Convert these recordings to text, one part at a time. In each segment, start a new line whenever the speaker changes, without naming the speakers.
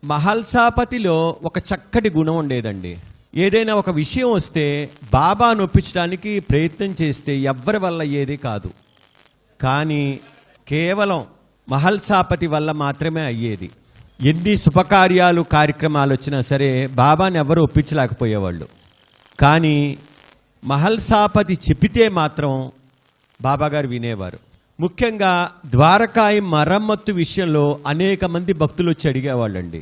మహల్సాపతిలో ఒక చక్కటి గుణం ఉండేదండి. ఏదైనా ఒక విషయం వస్తే బాబా నొప్పించడానికి ప్రయత్నం చేస్తే ఎవ్వరి వల్ల ఏది కాదు, కానీ కేవలం మహల్సాపతి వల్ల మాత్రమే అయ్యేది. ఎన్ని శుభకార్యాలు కార్యక్రమాలు వచ్చినా సరే బాబాని ఎవరు ఒప్పించలేకపోయేవాళ్ళు. కానీ మహల్సాపతి చెప్పితే మాత్రం బాబాగారు వినేవారు. ముఖ్యంగా ద్వారకాయి మరమ్మత్తు విషయంలో అనేక మంది భక్తులు వచ్చి అడిగేవాళ్ళండి.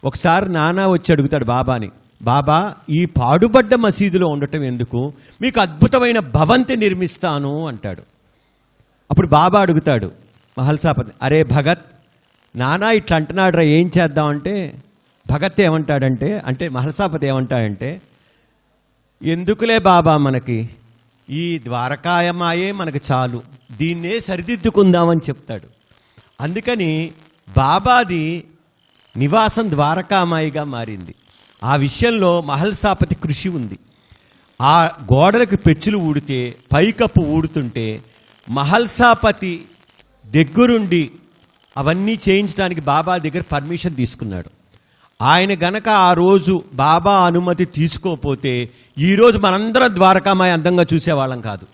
ఒకసారి నానా వచ్చి అడుగుతాడు బాబాని, బాబా ఈ పాడుబడ్డ మసీదులో ఉండటం ఎందుకు, మీకు అద్భుతమైన భవంతి నిర్మిస్తాను అంటాడు. అప్పుడు బాబా అడుగుతాడు మహల్సాపతి, అరే భగత్, నానా ఇట్లా అంటున్నాడు రా, ఏం చేద్దామంటే భగత్ ఏమంటాడంటే, అంటే మహల్సాపతి ఏమంటాడంటే, ఎందుకులే బాబా, మనకి ఈ ద్వారకాయమాయే మనకు చాలు, దీన్నే సరిదిద్దుకుందామని చెప్తాడు. అందుకని బాబాది నివాసం ద్వారకామాయిగా మారింది. ఆ విషయంలో మహల్సాపతి కృషి ఉంది. ఆ గోడలకు పెచ్చులు ఊడితే, పైకప్పు ఊడుతుంటే మహల్సాపతి దగ్గరుండి అవన్నీ చేయించడానికి బాబా దగ్గర పర్మిషన్ తీసుకున్నాడు. ఆయన గనక ఆ రోజు బాబా అనుమతి తీసుకోకపోతే ఈరోజు మనందరం ద్వారకామాయి అందంగా చూసేవాళ్ళం కాదు,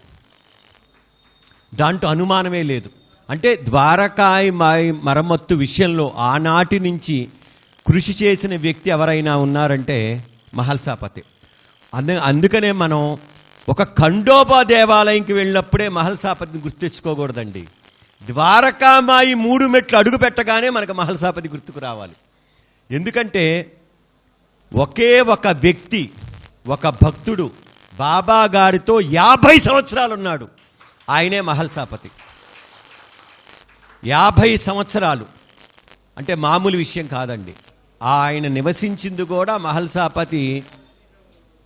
దాంట్లో అనుమానమే లేదు. అంటే ద్వారకామాయి మరమ్మత్తు విషయంలో ఆనాటి నుంచి కృషి చేసిన వ్యక్తి ఎవరైనా ఉన్నారంటే మహల్సాపతి. అందుకనే మనం ఒక ఖండోబా దేవాలయంకి వెళ్ళినప్పుడే మహల్సాపతిని గుర్తెచ్చుకోకూడదండి. ద్వారకామాయి 3 మెట్లు అడుగు పెట్టగానే మనకు మహల్సాపతి గుర్తుకు రావాలి. ఎందుకంటే ఒకే ఒక వ్యక్తి, ఒక భక్తుడు బాబా గారితో 50 సంవత్సరాలు ఉన్నాడు. ఆయనే మహల్సాపతి. 50 సంవత్సరాలు అంటే మామూలు విషయం కాదండి. ఆయన నివసించింది కూడా మహల్సాపతి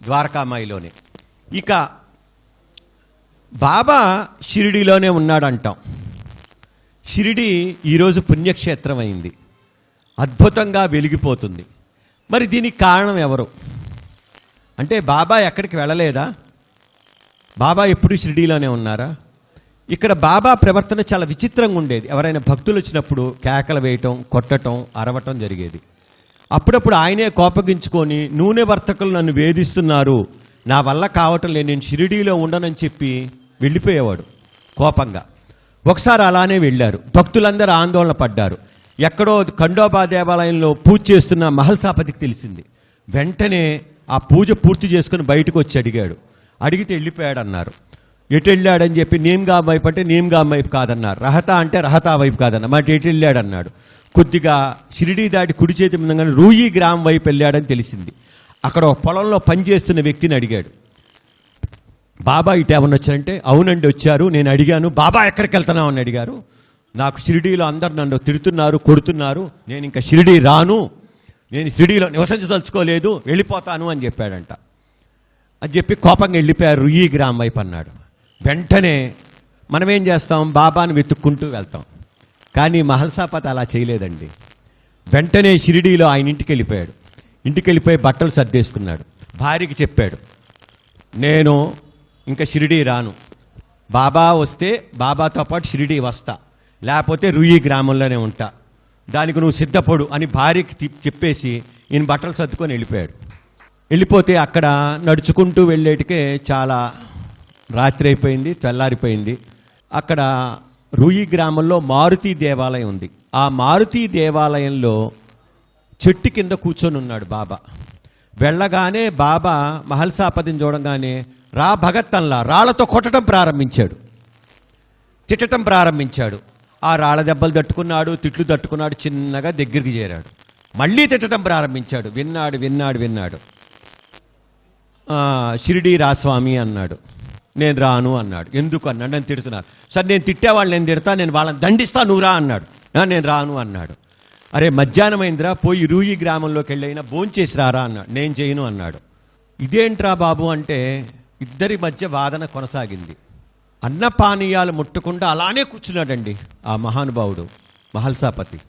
ద్వారకామాయిలోనే. ఇక బాబా షిరిడీలోనే ఉన్నాడంటాం. షిరిడీ ఈరోజు పుణ్యక్షేత్రం అయింది, అద్భుతంగా వెలిగిపోతుంది. మరి దీనికి కారణం ఎవరు అంటే, బాబా ఎక్కడికి వెళ్ళలేదా? బాబా ఎప్పుడు షిరిడీలోనే ఉన్నారా? ఇక్కడ బాబా ప్రవర్తన చాలా విచిత్రంగా ఉండేది. ఎవరైనా భక్తులు వచ్చినప్పుడు కేకలు వేయటం, కొట్టడం, అరవటం జరిగేది. అప్పుడప్పుడు ఆయనే కోపగించుకొని, నూనె వర్తకులు నన్ను వేధిస్తున్నారు, నా వల్ల కావటం లేదు, నేను షిరిడీలో ఉండనని చెప్పి వెళ్ళిపోయేవాడు కోపంగా. ఒకసారి అలానే వెళ్ళారు. భక్తులందరూ ఆందోళన పడ్డారు. ఎక్కడో ఖండోబా దేవాలయంలో పూజ చేస్తున్న మహల్సాపతికి తెలిసింది. వెంటనే ఆ పూజ పూర్తి చేసుకుని బయటకు వచ్చి అడిగాడు. అడిగితే వెళ్ళిపోయాడు అన్నారు. ఎటు వెళ్ళాడని చెప్పి నేమ్గాం వైపు అంటే నేమ్గాం వైపు కాదన్నారు, రహతా అంటే రహతా వైపు కాదన్నారు. మరి ఎటు వెళ్ళాడు అన్నాడు. కొద్దిగా షిరిడీ దాటి కుడి చేతి ముందుగానే రూయి గ్రామం వైపు వెళ్ళాడని తెలిసింది. అక్కడ ఒక పొలంలో పనిచేస్తున్న వ్యక్తిని అడిగాడు, బాబా ఇటు ఏమన్నా వచ్చారంటే, అవునండి వచ్చారు, నేను అడిగాను, బాబా ఎక్కడికి వెళ్తున్నావు అని అడిగారు. నాకు షిరిడీలో అందరు నన్ను తిడుతున్నారు, కొడుతున్నారు, నేను ఇంకా షిరిడీ రాను, నేను షిరిడీలో నివసించదలుచుకోలేదు, వెళ్ళిపోతాను అని చెప్పాడంట. అని చెప్పి కోపంగా వెళ్ళిపోయారు, రూయి గ్రామం వైపు అన్నాడు. వెంటనే మనం ఏం చేస్తాం, బాబాను వెతుక్కుంటూ వెళ్తాం. కానీ మహల్సాపతి అలా చేయలేదండి. వెంటనే షిరిడీలో ఆయన ఇంటికి వెళ్ళిపోయాడు. ఇంటికి వెళ్ళిపోయి బట్టలు సర్దేసుకున్నాడు. భార్యకి చెప్పాడు, నేను ఇంకా షిరిడీ రాను, బాబా వస్తే బాబాతో పాటు షిరిడీ వస్తా, లేకపోతే రూయి గ్రామంలోనే ఉంటా, దానికి నువ్వు సిద్ధపడు అని భార్యకి చెప్పేసి ఈయన బట్టలు సర్దుకొని వెళ్ళిపోయాడు. వెళ్ళిపోతే అక్కడ నడుచుకుంటూ వెళ్ళేటికే చాలా రాత్రి అయిపోయింది, తెల్లారిపోయింది. అక్కడ రూయి గ్రామంలో మారుతి దేవాలయం ఉంది. ఆ మారుతి దేవాలయంలో చెట్టు కింద కూర్చొని ఉన్నాడు బాబా. వెళ్ళగానే బాబా మహల్సాపతిని చూడగానే రా భగత్ అన్లా రాళ్లతో కొట్టడం ప్రారంభించాడు, తిట్టడం ప్రారంభించాడు. ఆ రాళ్ళ దెబ్బలు తట్టుకున్నాడు, తిట్లు తట్టుకున్నాడు, చిన్నగా దగ్గరికి చేరాడు. మళ్ళీ తిట్టడం ప్రారంభించాడు. విన్నాడు. షిరిడీ రాస్వామి అన్నాడు. నేను రాను అన్నాడు. ఎందుకు అన్నాడు, నేను తిడుతున్నాను. సరే నేను తిట్టేవాళ్ళు నేను తిడతా, నేను వాళ్ళని దండిస్తా, నువ్వు రా అన్నాడు. నేను రాను అన్నాడు. అరే మధ్యాహ్నం అయిందిరా, పోయి రూయి గ్రామంలోకి వెళ్ళైనా భోంచేసి రారా అన్నాడు. నేను చేయను అన్నాడు. ఇదేంట్రా బాబు అంటే ఇద్దరి మధ్య వాదన కొనసాగింది. అన్నపానీయాలు ముట్టకుండా అలానే కూర్చున్నాడండి ఆ మహానుభావుడు మహల్సాపతి.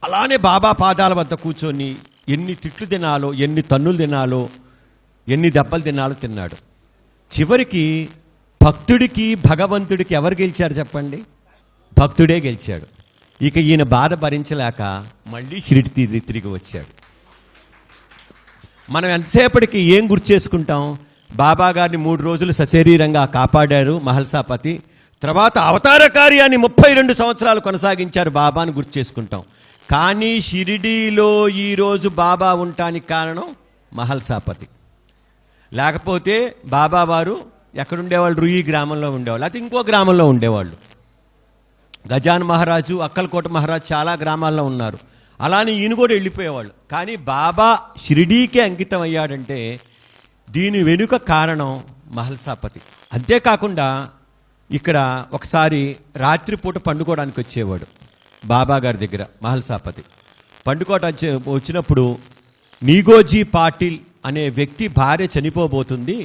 అలానే బాబా పాదాల వద్ద కూర్చొని ఎన్ని తిట్లు తినాలో, ఎన్ని తన్నులు తినాలో, ఎన్ని దెబ్బలు తినాలో తిన్నాడు. చివరికి భక్తుడికి భగవంతుడికి ఎవరు గెలిచారు చెప్పండి? భక్తుడే గెలిచాడు. ఇక ఈయన బాధ భరించలేక మళ్ళీ షిరిడి తిరిగి వచ్చాడు. మనం ఎంతసేపటికి ఏం గుర్తు చేసుకుంటాం? బాబా గారిని 3 రోజులు సశరీరంగా కాపాడారు మహల్సాపతి. తర్వాత అవతార కార్యాన్ని 32 సంవత్సరాలు కొనసాగించారు బాబాని గుర్తు చేసుకుంటాం. కానీ షిరిడీలో ఈరోజు బాబా ఉండటానికి కారణం మహల్సాపతి. లేకపోతే బాబా వారు ఎక్కడుండేవాళ్ళు? రుయి గ్రామంలో ఉండేవాళ్ళు, అది ఇంకో గ్రామంలో ఉండేవాళ్ళు. గజాన్ మహారాజు, అక్కలకోట మహారాజు చాలా గ్రామాల్లో ఉన్నారు. అలానే ఈయన కూడా వెళ్ళిపోయేవాళ్ళు. కానీ బాబా షిరిడీకే అంకితం అయ్యాడంటే దీని వెనుక కారణం మహల్సాపతి. అంతేకాకుండా ఇక్కడ ఒకసారి రాత్రిపూట పండుకోవడానికి వచ్చేవాడు బాబా గారి దగ్గర మహల్సాపతి. వచ్చినప్పుడు నీగోజీ పాటిల్ అనే వ్యక్తి భార్య చనిపోబోతుంది,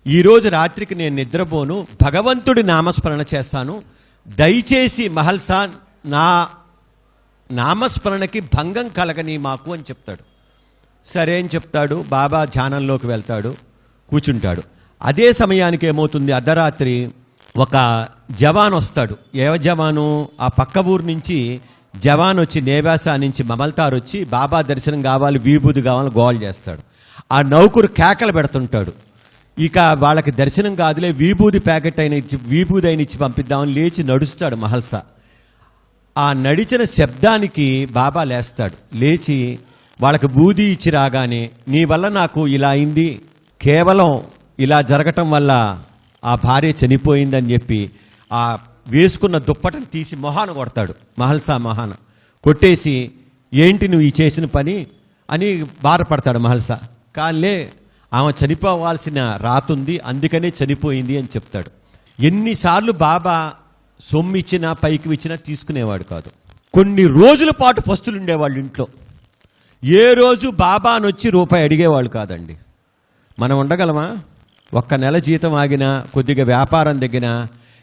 ఈరోజు రాత్రికి నేను నిద్రపోను, భగవంతుడి నామస్మరణ చేస్తాను, దయచేసి మహల్సా నా నామస్మరణకి భంగం కలగని మాకు అని చెప్తాడు. సరే అని చెప్తాడు. బాబా ధ్యానంలోకి వెళ్తాడు, కూర్చుంటాడు. అదే సమయానికి ఏమవుతుంది, అర్ధరాత్రి ఒక జవాన్ వస్తాడు. ఏ జవాను? ఆ పక్క ఊరు నుంచి జవాన్ వచ్చి, నేవాసా నుంచి మమల్తార్ వచ్చి బాబా దర్శనం కావాలి, విభూది కావాలి గోల్ చేస్తాడు. ఆ నౌకరు కేకలు పెడుతుంటాడు. ఇక వాళ్ళకి దర్శనం కాదులే, విభూది ప్యాకెట్ అయిన ఇచ్చి, విభూది అయిన ఇచ్చి పంపిద్దామని లేచి నడుస్తాడు మహల్సా. ఆ నడిచిన శబ్దానికి బాబా లేస్తాడు. లేచి వాళ్ళకి బూది ఇచ్చి రాగానే, నీ వల్ల నాకు ఇలా అయింది, కేవలం ఇలా జరగటం వల్ల ఆ భార్య చనిపోయిందని చెప్పి ఆ వేసుకున్న దుప్పటను తీసి మొహాన కొడతాడు. మహల్సా మొహాన కొట్టేసి, ఏంటి నువ్వు ఈ చేసిన పని అని బాధపడతాడు మహల్సా. కాళ్ళే ఆమె చనిపోవాల్సిన రాతుంది, అందుకనే చనిపోయింది అని చెప్తాడు. ఎన్నిసార్లు బాబా సొమ్ము ఇచ్చినా పైకి ఇచ్చినా తీసుకునేవాడు కాదు. కొన్ని రోజుల పాటు పస్తులు ఉండేవాళ్ళు ఇంట్లో. ఏ రోజు బాబా నొచ్చి రూపాయి అడిగేవాళ్ళు కాదండి. మనం ఉండగలమా? ఒక్క నెల జీతం ఆగినా, కొద్దిగా వ్యాపారం దగ్గర,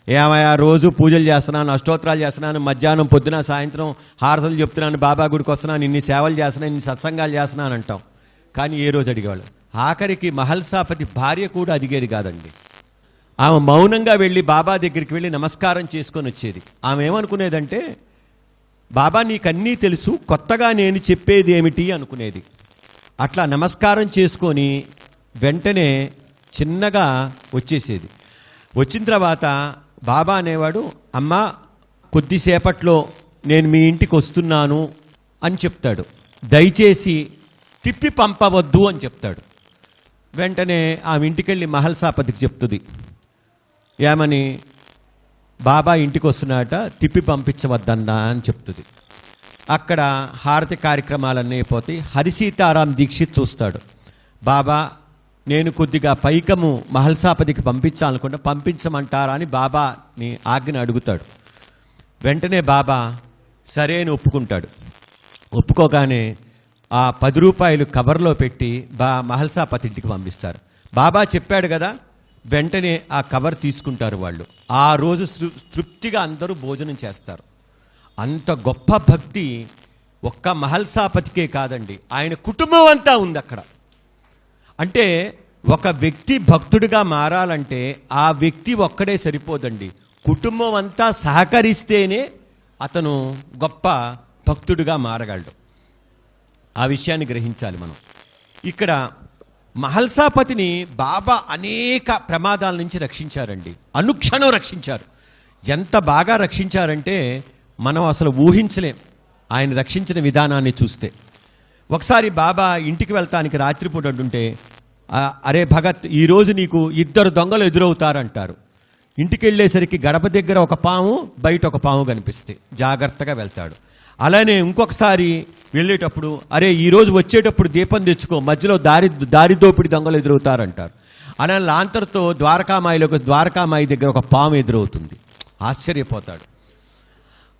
ఏమయ్యా రోజు పూజలు చేస్తున్నాను, అష్టోత్తరాలు చేస్తున్నాను, మధ్యాహ్నం పొద్దున సాయంత్రం హారతలు చెప్తున్నాను, బాబా గుడికి వస్తున్నాను, ఇన్ని సేవలు చేస్తున్నాను, ఇన్ని సత్సంగాలు చేస్తున్నాను అంటాం. కానీ ఏ రోజు అడిగేవాళ్ళు? ఆఖరికి మహల్సాపతి భార్య కూడా అడిగేది కాదండి. ఆమె మౌనంగా వెళ్ళి బాబా దగ్గరికి వెళ్ళి నమస్కారం చేసుకొని వచ్చేది. ఆమె ఏమనుకునేదంటే, బాబా నీకన్నీ తెలుసు, కొత్తగా నేను చెప్పేది ఏమిటి అనుకునేది. అట్లా నమస్కారం చేసుకొని వెంటనే చిన్నగా వచ్చేసేది. వచ్చిన తర్వాత బాబా అనేవాడు, అమ్మా కొద్దిసేపట్లో నేను మీ ఇంటికి వస్తున్నాను అని చెప్తాడు, దయచేసి తిప్పి పంపవద్దు అని చెప్తాడు. వెంటనే ఆమె ఇంటికి వెళ్ళి మహల్సాపతికి చెప్తుంది, ఏమని? బాబా ఇంటికి వస్తున్నాట, తిప్పి పంపించవద్దన్నా అని చెప్తుంది. అక్కడ హారతి కార్యక్రమాలన్నీ అయిపోతాయి. హరిసీతారాం దీక్షిత్ చూస్తాడు. బాబా నేను కొద్దిగా పైకము మహల్సాపతికి పంపించాలనుకుంటే పంపించమంటారా అని బాబాని ఆజ్ఞని అడుగుతాడు. వెంటనే బాబా సరే అని ఒప్పుకుంటాడు. ఒప్పుకోగానే ఆ 10 రూపాయలు కవర్లో పెట్టి మహల్సాపతి ఇంటికి పంపిస్తారు. బాబా చెప్పాడు కదా, వెంటనే ఆ కవర్ తీసుకుంటారు వాళ్ళు. ఆ రోజు తృప్తిగా అందరూ భోజనం చేస్తారు. అంత గొప్ప భక్తి ఒక్క మహల్సాపతికే కాదండి, ఆయన కుటుంబం అంతా ఉంది అక్కడ. అంటే ఒక వ్యక్తి భక్తుడిగా మారాలంటే ఆ వ్యక్తి ఒక్కడే సరిపోదండి, కుటుంబం అంతా సహకరిస్తేనే అతను గొప్ప భక్తుడిగా మారగలడు. ఆ విషయాన్ని గ్రహించాలి మనం. ఇక్కడ మహల్సాపతిని బాబా అనేక ప్రమాదాల నుంచి రక్షించారండి, అనుక్షణం రక్షించారు. ఎంత బాగా రక్షించారంటే మనం అసలు ఊహించలేం ఆయన రక్షించిన విధానాన్ని చూస్తే. ఒకసారి బాబా ఇంటికి వెళ్తానికి రాత్రిపూట ఉంటుంటే, అరే భగత్ ఈరోజు నీకు 2 దొంగలు ఎదురవుతారంటారు. ఇంటికి వెళ్ళేసరికి గడప దగ్గర ఒక పాము, బయట ఒక పాము కనిపిస్తే జాగ్రత్తగా వెళ్తాడు. అలానే ఇంకొకసారి వెళ్ళేటప్పుడు, అరే ఈరోజు వచ్చేటప్పుడు దీపం తెచ్చుకో, మధ్యలో దారి దోపిడి దొంగలు ఎదురవుతారంటారు. అలా లాంతర్తో ద్వారకామాయి దగ్గర ఒక పాము ఎదురవుతుంది. ఆశ్చర్యపోతాడు.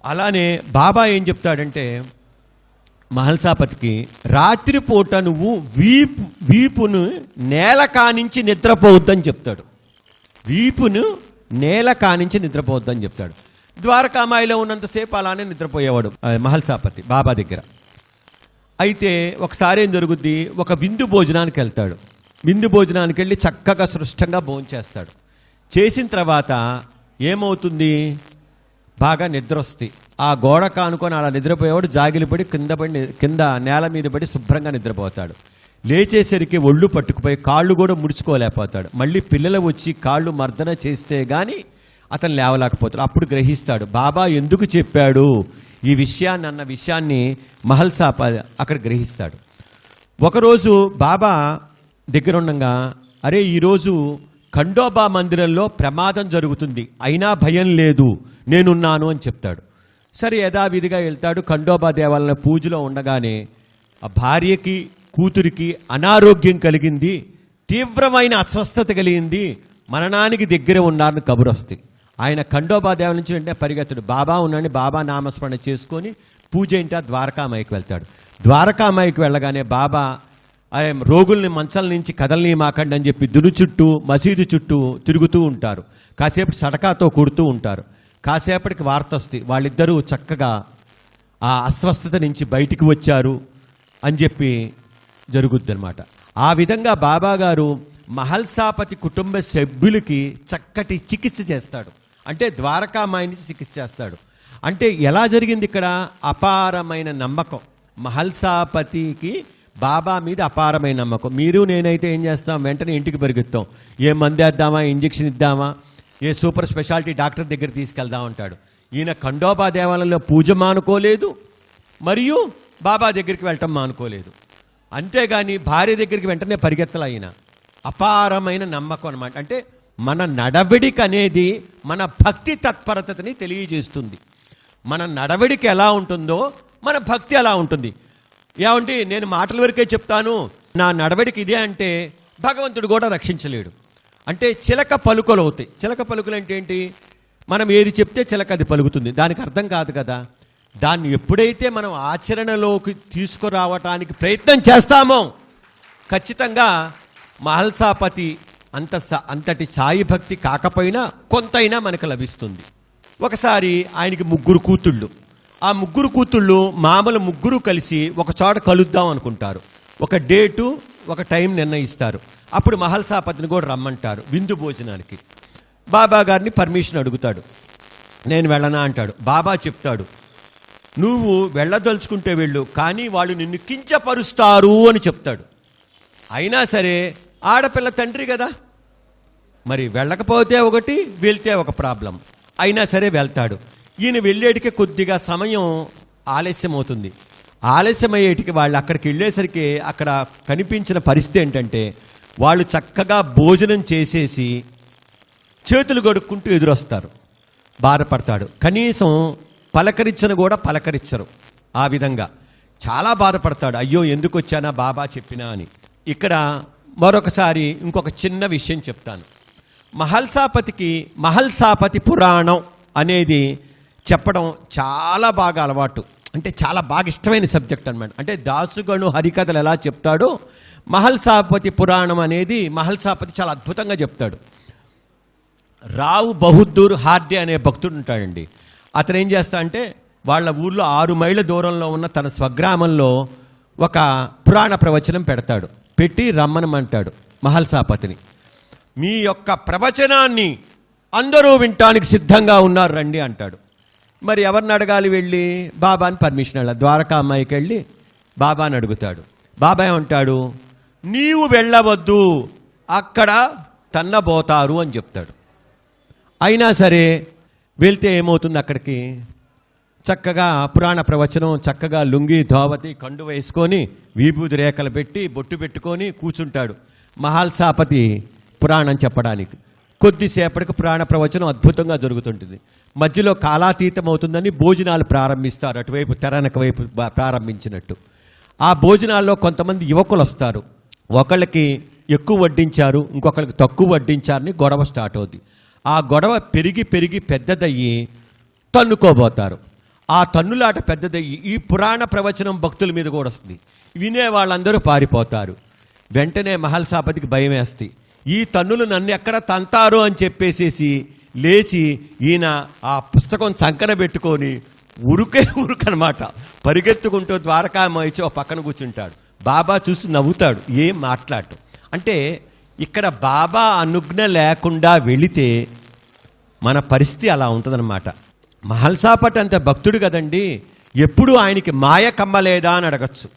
అలానే బాబా ఏం చెప్తాడంటే మహల్సాపతికి, రాత్రిపూట నువ్వు వీపును నేల కానించి నిద్రపోవద్దని చెప్తాడు. వీపును నేల కానించి నిద్రపోవద్దని చెప్తాడు. ద్వారకామాయిలో ఉన్నంతసేపు అలానే నిద్రపోయేవాడు మహల్సాపతి బాబా దగ్గర. అయితే ఒకసారి ఏం జరుగుద్ది, ఒక విందు భోజనానికి వెళ్తాడు. విందు భోజనానికి వెళ్ళి చక్కగా సృష్టంగా భోంచేస్తాడు. చేసిన తర్వాత ఏమవుతుంది, బాగా నిద్ర వస్తుంది. ఆ గోడ కానుకొని అలా నిద్రపోయేవాడు జాగిలిపడి కింద నేల మీద పడి శుభ్రంగా నిద్రపోతాడు. లేచేసరికి ఒళ్ళు పట్టుకుపోయి కాళ్ళు కూడా ముడుచుకోలేకపోతాడు. మళ్ళీ పిల్లలు వచ్చి కాళ్ళు మర్దన చేస్తే కానీ అతను లేవలేకపోతాడు. అప్పుడు గ్రహిస్తాడు బాబా ఎందుకు చెప్పాడు ఈ విషయాన్ని అన్న విషయాన్ని మహల్సాప అక్కడ గ్రహిస్తాడు. ఒకరోజు బాబా దగ్గర ఉండగా, అరే ఈరోజు ఖండోబా మందిరంలో ప్రమాదం జరుగుతుంది, అయినా భయం లేదు, నేనున్నాను అని చెప్తాడు. సరే యథావిధిగా వెళ్తాడు. ఖండోబా దేవాలయం పూజలో ఉండగానే ఆ భార్యకి కూతురికి అనారోగ్యం కలిగింది, తీవ్రమైన అస్వస్థత కలిగింది, మరణానికి దగ్గర ఉన్నారని కబురు వస్తే ఆయన ఖండోబా దేవాలయం నుంచి వెంటనే పరిగెత్తాడు. బాబా ఉన్నాడని బాబా నామస్మరణ చేసుకొని పూజ ఏంటా ద్వారకామాయికి వెళ్తాడు. ద్వారకామాయికి వెళ్ళగానే బాబా రోగుల్ని మంచాల నుంచి కదలని మాకండి అని చెప్పి దును చుట్టూ మసీదు చుట్టూ తిరుగుతూ ఉంటారు. కాసేపు సడకాతో కొడుతూ ఉంటారు. కాసేపటికి వార్త వస్తుంది, వాళ్ళిద్దరూ చక్కగా ఆ అస్వస్థత నుంచి బయటికి వచ్చారు అని చెప్పి జరుగుద్ది అనమాట. ఆ విధంగా బాబా గారు మహల్సాపతి కుటుంబ సభ్యులకి చక్కటి చికిత్స చేస్తాడు. అంటే ద్వారకామాయిని చికిత్స చేస్తాడు. అంటే ఎలా జరిగింది ఇక్కడ? అపారమైన నమ్మకం. మహల్సాపతికి బాబా మీద అపారమైన నమ్మకం. మీరు నేనైతే ఏం చేస్తాం, వెంటనే ఇంటికి పరిగెత్తాం, ఏ మందు వేద్దామా, ఇంజక్షన్ ఇద్దామా, ఏ సూపర్ స్పెషాలిటీ డాక్టర్ దగ్గర తీసుకెళ్దాం అంటాడు. ఈయన ఖండోబా దేవాలయంలో పూజ మానుకోలేదు, మరియు బాబా దగ్గరికి వెళ్ళటం మానుకోలేదు. అంతేగాని భార్య దగ్గరికి వెంటనే పరిగెత్తలు. అయిన అపారమైన నమ్మకం అనమాట. అంటే మన నడవడిక అనేది మన భక్తి తత్పరతని తెలియజేస్తుంది. మన నడవడిక ఎలా ఉంటుందో మన భక్తి అలా ఉంటుంది. ఏమంటే నేను మాటల వరకే చెప్తాను, నా నడవడిక ఇదే అంటే భగవంతుడు కూడా రక్షించలేడు. అంటే చిలక పలుకలు అవుతాయి. చిలక పలుకులు అంటే ఏంటి? మనం ఏది చెప్తే చిలక అది పలుకుతుంది. దానికి అర్థం కాదు కదా. దాన్ని ఎప్పుడైతే మనం ఆచరణలోకి తీసుకురావటానికి ప్రయత్నం చేస్తామో ఖచ్చితంగా మహల్సాపతి అంతటి సాయి భక్తి కాకపోయినా కొంతైనా మనకు లభిస్తుంది. ఒకసారి ఆయనకి 3 కూతుళ్ళు. ఆ 3 కూతుళ్ళు మామూలు 3 కలిసి ఒక చోట కలుద్దాం అనుకుంటారు. ఒక డేటు ఒక టైం నిర్ణయిస్తారు. అప్పుడు మహల్సాపతిని కూడా రమ్మంటారు విందు భోజనానికి. బాబా గారిని పర్మిషన్ అడుగుతాడు. నేను వెళ్ళనా అంటాడు. బాబా చెప్తాడు, నువ్వు వెళ్ళదలుచుకుంటే వెళ్ళు, కానీ వాళ్ళు నిన్ను కించపరుస్తారు అని చెప్తాడు. అయినా సరే ఆడపిల్ల తండ్రి కదా, మరి వెళ్ళకపోతే ఒకటి, వెళ్తే ఒక ప్రాబ్లం. అయినా సరే వెళ్తాడు. ఈయన వెళ్ళేటికి కొద్దిగా సమయం ఆలస్యం అవుతుంది. ఆలస్యమయ్యేటికి వాళ్ళు అక్కడికి వెళ్ళేసరికి అక్కడ కనిపించిన పరిస్థితి ఏంటంటే, వాళ్ళు చక్కగా భోజనం చేసేసి చేతులు కడుక్కుంటూ ఎదురొస్తారు. బాధపడతాడు. కనీసం పలకరించను కూడా పలకరించరు. ఆ విధంగా చాలా బాధపడతాడు. అయ్యో ఎందుకు వచ్చానా బాబా చెప్పినా అని. ఇక్కడ మరొకసారి ఇంకొక చిన్న విషయం చెప్తాను. మహల్సాపతి పురాణం అనేది చెప్పడం చాలా బాగా అలవాటు. అంటే చాలా బాగా ఇష్టమైన సబ్జెక్ట్ అనమాట. అంటే దాసుగణు హరికథలు ఎలా చెప్తాడో మహల్సాపతి పురాణం అనేది మహల్సాపతి చాలా అద్భుతంగా చెప్తాడు. రావు బహదూర్ హార్డే అనే భక్తుడు ఉంటాడండి. అతను ఏం చేస్తాడంటే వాళ్ళ ఊళ్ళో 6 మైళ్ళ దూరంలో ఉన్న తన స్వగ్రామంలో ఒక పురాణ ప్రవచనం పెడతాడు. పెట్టి రమ్మనమంటాడు మహల్సాపతిని. మీ యొక్క ప్రవచనాన్ని అందరూ వినటానికి సిద్ధంగా ఉన్నారు రండి అంటాడు. మరి ఎవరిని అడగాలి? వెళ్ళి బాబాని పర్మిషన్ అడగాలి. ద్వారకా అమ్మాయికి వెళ్ళి బాబాని అడుగుతాడు. బాబా ఏమంటాడు? నీవు వెళ్ళవద్దు, అక్కడ తన్నబోతారు అని చెప్తాడు. అయినా సరే వెళ్తే ఏమవుతుంది? అక్కడికి చక్కగా పురాణ ప్రవచనం, చక్కగా లుంగి ధోవతి కండు వేసుకొని విభూది రేఖలు పెట్టి బొట్టు పెట్టుకొని కూర్చుంటాడు మహల్సాపతి పురాణం చెప్పడానికి. కొద్దిసేపటికి పురాణ ప్రవచనం అద్భుతంగా జరుగుతుంటుంది. మధ్యలో కాలాతీతం అవుతుందని భోజనాలు ప్రారంభిస్తారు. అటువైపు తెరనక వైపు ప్రారంభించినట్టు. ఆ భోజనాల్లో కొంతమంది యువకులు వస్తారు. ఒకళ్ళకి ఎక్కువ వడ్డించారు, ఇంకొకరికి తక్కువ వడ్డించారని గొడవ స్టార్ట్ అవుద్ది. ఆ గొడవ పెరిగి పెరిగి పెద్దదయ్యి తన్నుకోబోతారు. ఆ తన్నులాట పెద్దదయ్యి ఈ పురాణ ప్రవచనం భక్తుల మీద కూడా వస్తుంది. వినే వాళ్ళందరూ పారిపోతారు. వెంటనే మహల్సాపతికి భయం వేస్తుంది. ఈ తన్నులు నన్ను ఎక్కడ తంతారు అని చెప్పేసేసి లేచి ఈయన ఆ పుస్తకం చంకన పెట్టుకొని ఉరుకనమాట పరిగెత్తుకుంటూ ద్వారకామాయి పక్కన కూర్చుంటాడు. బాబా చూసి నవ్వుతాడు, ఏం మాట్లాడటం. అంటే ఇక్కడ బాబా అనుజ్ఞ లేకుండా వెళితే మన పరిస్థితి అలా ఉంటుందన్నమాట. మహల్సాపతి అంత భక్తుడు కదండి, ఎప్పుడు ఆయనకి మాయ కమ్మలేదా అని అడగచ్చు.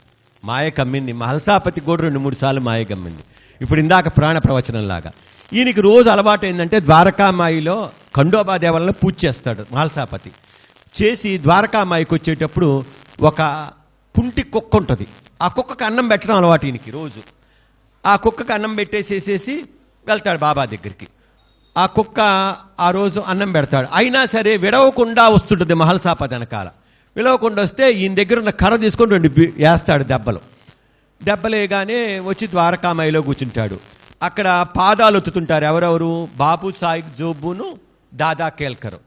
మాయ కమ్మింది, మహల్సాపతి కూడా 2-3 సార్లు మాయ కమ్మింది. ఇప్పుడు ఇందాక పురాణ ప్రవచనంలాగా ఈయనకి రోజు అలవాటు ఏంటంటే ద్వారకామాయిలో ఖండోబా దేవాలయంలో పూజ చేస్తాడు మహల్సాపతి. చేసి ద్వారకామాయికి వచ్చేటప్పుడు ఒక కుంటి కుక్క ఉంటుంది, ఆ కుక్కకు అన్నం పెట్టడం అలవాటు ఈయనకి రోజు. ఆ కుక్కకు అన్నం పెట్టేసేసేసి వెళ్తాడు బాబా దగ్గరికి. ఆ కుక్క ఆ రోజు అన్నం పెడతాడు, అయినా సరే విడవకుండా వస్తుంటుంది మహల్సాపతి వెనకాల. విడవకుండా వస్తే ఈయన దగ్గర ఉన్న కర్ర తీసుకొని 2 వేస్తాడు దెబ్బలేగానే వచ్చి ద్వారకామాయిలో కూర్చుంటాడు. అక్కడ పాదాలు ఒత్తుతుంటారు ఎవరెవరు, బాబు సాయిక్ జోబును దాదా కేల్కర్.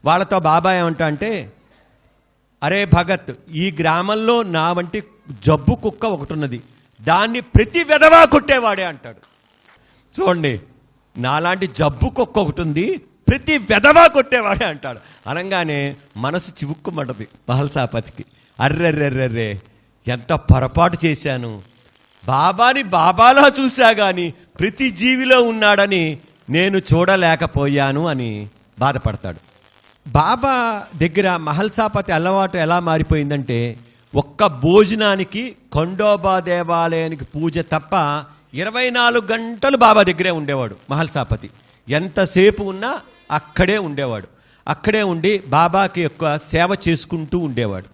వాళ్ళతో బాబా ఏమంటా అంటే, అరే భగత్, ఈ గ్రామంలో నా వంటి జబ్బు కుక్క ఒకటి ఉన్నది, దాన్ని ప్రతి వెధవా కొట్టేవాడే అంటాడు. చూడండి, నాలాంటి జబ్బు కుక్క ఒకటి ఉంది, ప్రతి వెధవా కొట్టేవాడే అంటాడు. అనగానే మనసు చివుక్కుమంటది మహల్సాపతికి. అర్రెర్రెర్రెర్రే, ఎంత పొరపాటు చేశాను, బాబాని బాబాలా చూశా కానీ ప్రతి జీవిలో ఉన్నాడని నేను చూడలేకపోయాను అని బాధపడతాడు. బాబా దగ్గర మహల్సాపతి అలవాటు ఎలా మారిపోయిందంటే, ఒక్క భోజనానికి ఖండోబా దేవాలయానికి పూజ తప్ప 24 గంటలు బాబా దగ్గరే ఉండేవాడు మహల్సాపతి. ఎంతసేపు ఉన్నా అక్కడే ఉండేవాడు. అక్కడే ఉండి బాబాకి యొక్క సేవ చేసుకుంటూ ఉండేవాడు.